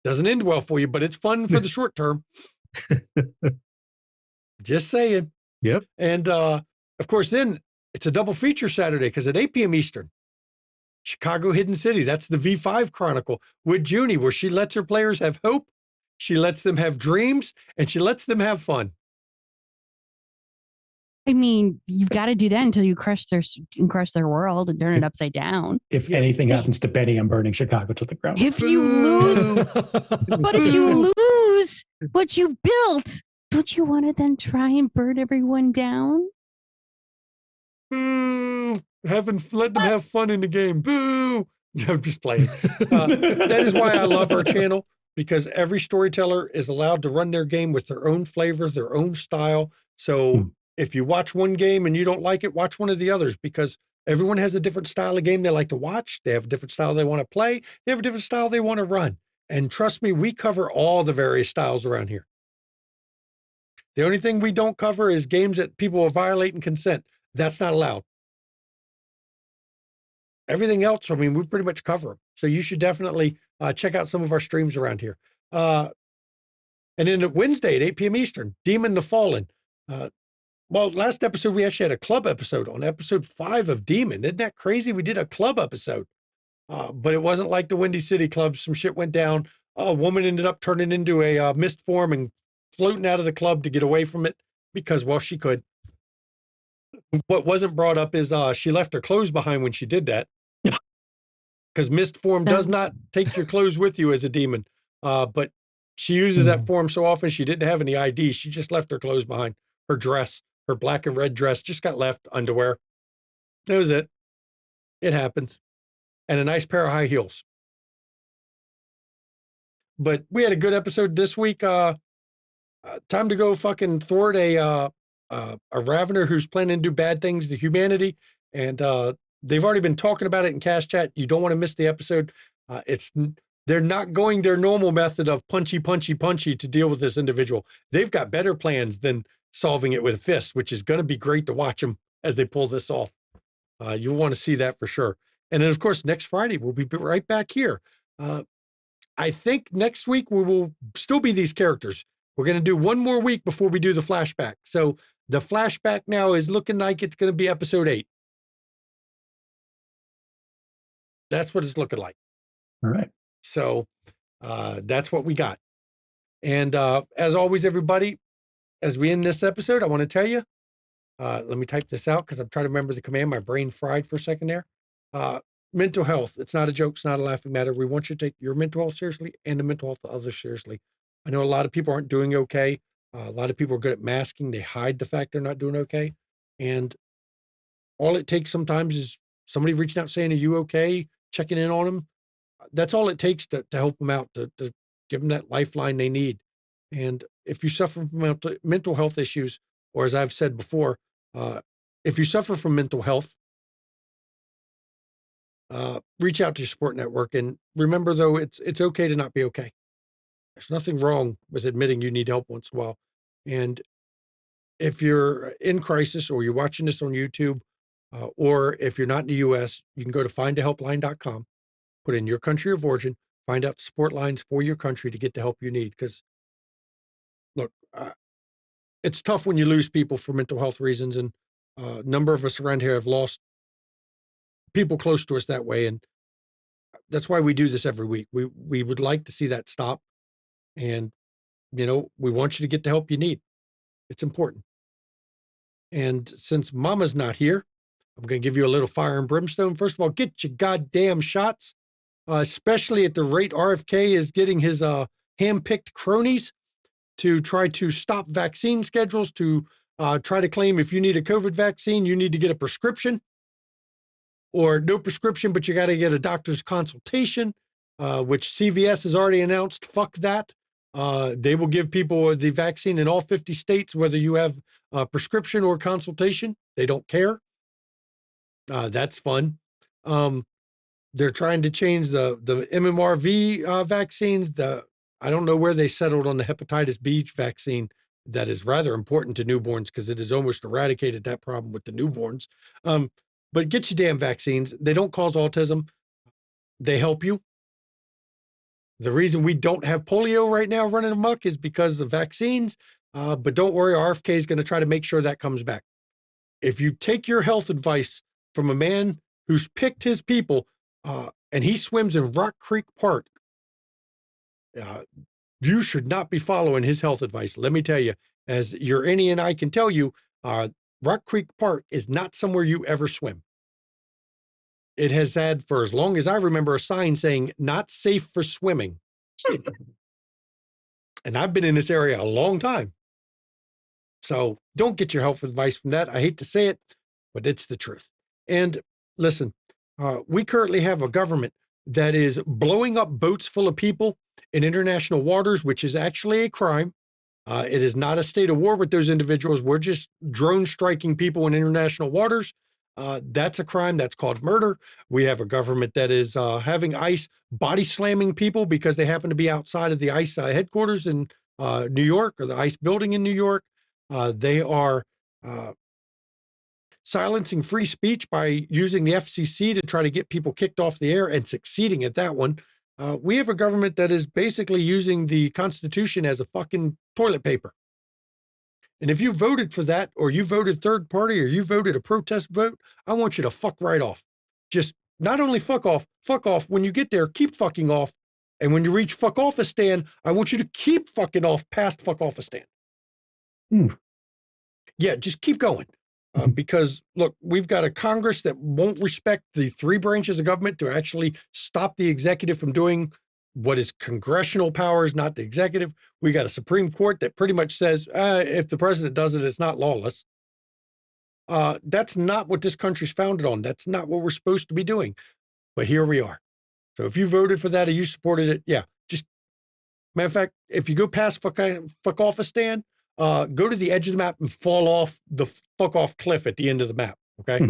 Doesn't end well for you, but it's fun for the short term. Just saying. Yep. And of course, then it's a double feature Saturday because at 8 p.m. Eastern, Chicago Hidden City. That's the V5 Chronicle with Junie, where she lets her players have hope, she lets them have dreams, and she lets them have fun. I mean, you've got to do that until you crush their world and turn it upside down. If anything happens to Betty, I'm burning Chicago to the ground. If you lose, but if you lose what you built, don't you want to then try and burn everyone down? Boo! Let them have fun in the game. Boo! I'm just playing. That is why I love our channel, because every storyteller is allowed to run their game with their own flavor, their own style. So if you watch one game and you don't like it, watch one of the others, because everyone has a different style of game they like to watch. They have a different style they want to play. They have a different style they want to run. And trust me, we cover all the various styles around here. The only thing we don't cover is games that people are violating consent. That's not allowed. Everything else, I mean, we pretty much cover them. So you should definitely check out some of our streams around here. And then Wednesday at 8 p.m. Eastern, Demon the Fallen. Well, last episode, we actually had a club episode on episode 5 of Demon. Isn't that crazy? We did a club episode. But it wasn't like the Windy City Club. Some shit went down. A woman ended up turning into a mist form and floating out of the club to get away from it because, well, she could. What wasn't brought up is she left her clothes behind when she did that. Because mist form does not take your clothes with you as a demon. But she uses that form so often she didn't have any ID. She just left her clothes behind. Her dress, her black and red dress just got left, underwear. That was it. It happens. And a nice pair of high heels. But we had a good episode this week. Time to go fucking thwart a Ravener who's planning to do bad things to humanity. And they've already been talking about it in Cast Chat. You don't want to miss the episode. They're not going their normal method of punchy to deal with this individual. They've got better plans than solving it with a fist, which is going to be great to watch them as they pull this off. You'll want to see that for sure. And then, of course, next Friday, we'll be right back here. I think next week we will still be these characters. We're going to do one more week before we do the flashback. So the flashback now is looking like it's going to be episode 8. That's what it's looking like. All right. So that's what we got. And as always, everybody, as we end this episode, I want to tell you, let me type this out because I'm trying to remember the command. My brain fried for a second there. Mental health. It's not a joke. It's not a laughing matter. We want you to take your mental health seriously and the mental health of others seriously. I know a lot of people aren't doing okay. A lot of people are good at masking. They hide the fact they're not doing okay. And all it takes sometimes is somebody reaching out saying, are you okay? Checking in on them. That's all it takes to help them out, to give them that lifeline they need. And if you suffer from mental health issues, or as I've said before, if you suffer from mental health, reach out to your support network. And remember, though, it's okay to not be okay. There's nothing wrong with admitting you need help once in a while. And if you're in crisis or you're watching this on YouTube, or if you're not in the U.S., you can go to findahelpline.com, put in your country of origin, find out the support lines for your country to get the help you need. Because, look, it's tough when you lose people for mental health reasons. And a number of us around here have lost people close to us that way. And that's why we do this every week. We would like to see that stop. And, you know, we want you to get the help you need. It's important. And since Mama's not here, I'm going to give you a little fire and brimstone. First of all, get your goddamn shots, especially at the rate RFK is getting his hand-picked cronies to try to stop vaccine schedules, to try to claim if you need a COVID vaccine, you need to get a prescription, or no prescription, but you got to get a doctor's consultation, which CVS has already announced. Fuck that. They will give people the vaccine in all 50 states, whether you have a prescription or consultation. They don't care. That's fun. They're trying to change the MMRV vaccines. I don't know where they settled on the hepatitis B vaccine. That is rather important to newborns because it has almost eradicated that problem with the newborns. But get your damn vaccines. They don't cause autism. They help you. The reason we don't have polio right now running amok is because of vaccines. But don't worry, RFK is going to try to make sure that comes back. If you take your health advice from a man who's picked his people, and he swims in Rock Creek Park, you should not be following his health advice. Let me tell you, as your Indian, I can tell you, Rock Creek Park is not somewhere you ever swim. It has had, for as long as I remember, a sign saying not safe for swimming. And I've been in this area a long time. So don't get your health advice from that. I hate to say it, but it's the truth. And listen, we currently have a government that is blowing up boats full of people in international waters, which is actually a crime. It is not a state of war with those individuals. We're just drone striking people in international waters. That's a crime. That's called murder. We have a government that is having ICE body slamming people because they happen to be outside of the ICE headquarters in New York, or the ICE building in New York. They are silencing free speech by using the FCC to try to get people kicked off the air and succeeding at that one. We have a government that is basically using the Constitution as a fucking toilet paper. And if you voted for that, or you voted third party, or you voted a protest vote, I want you to fuck right off. Just not only fuck off. When you get there, keep fucking off. And when you reach fuck offistan, I want you to keep fucking off past fuck offistan. Yeah, just keep going. Because, look, we've got a Congress that won't respect the three branches of government to actually stop the executive from doing what is congressional powers, not the executive. We got a Supreme Court that pretty much says, if the president does it, it's not lawless. That's not what this country's founded on. That's not what we're supposed to be doing. But here we are. So if you voted for that or you supported it, yeah, just, matter of fact, if you go past fuck offistan, go to the edge of the map and fall off the fuck off cliff at the end of the map. Okay.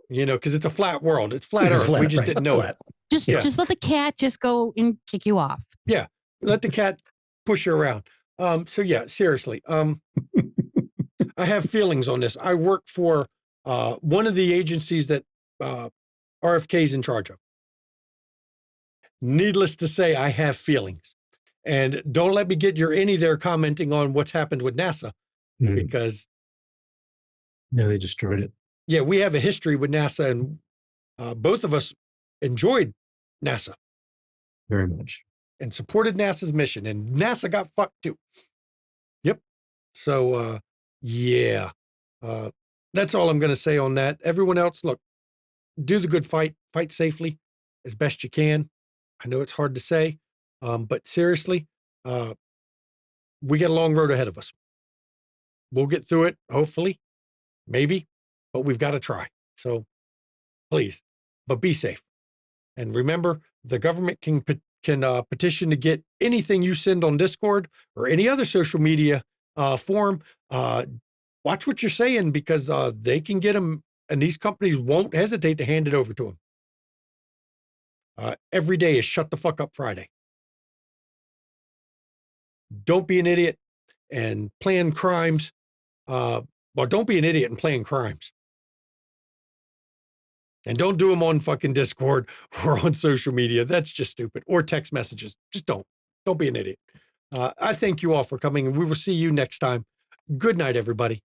You know, because it's a flat world. It's flat Earth. We just didn't know it. Just let the cat just go and kick you off. Yeah. Let the cat push you around. So yeah, seriously. I have feelings on this. I work for one of the agencies that RFK is in charge of. Needless to say, I have feelings. And don't let me get your any there commenting on what's happened with NASA, because they destroyed it. Yeah, we have a history with NASA, and both of us enjoyed NASA very much and supported NASA's mission, and NASA got fucked too. Yep. So yeah, that's all I'm going to say on that. Everyone else, look, do the good fight safely as best you can. I know it's hard to say. But seriously, we got a long road ahead of us. We'll get through it, hopefully, maybe, but we've got to try. So please, but be safe. And remember, the government can petition to get anything you send on Discord or any other social media forum. Watch what you're saying, because they can get them, and these companies won't hesitate to hand it over to them. Every day is Shut the Fuck Up Friday. Don't be an idiot and plan crimes. Well, don't be an idiot and plan crimes. And don't do them on fucking Discord or on social media. That's just stupid. Or text messages. Just don't. Don't be an idiot. I thank you all for coming, and we will see you next time. Good night, everybody.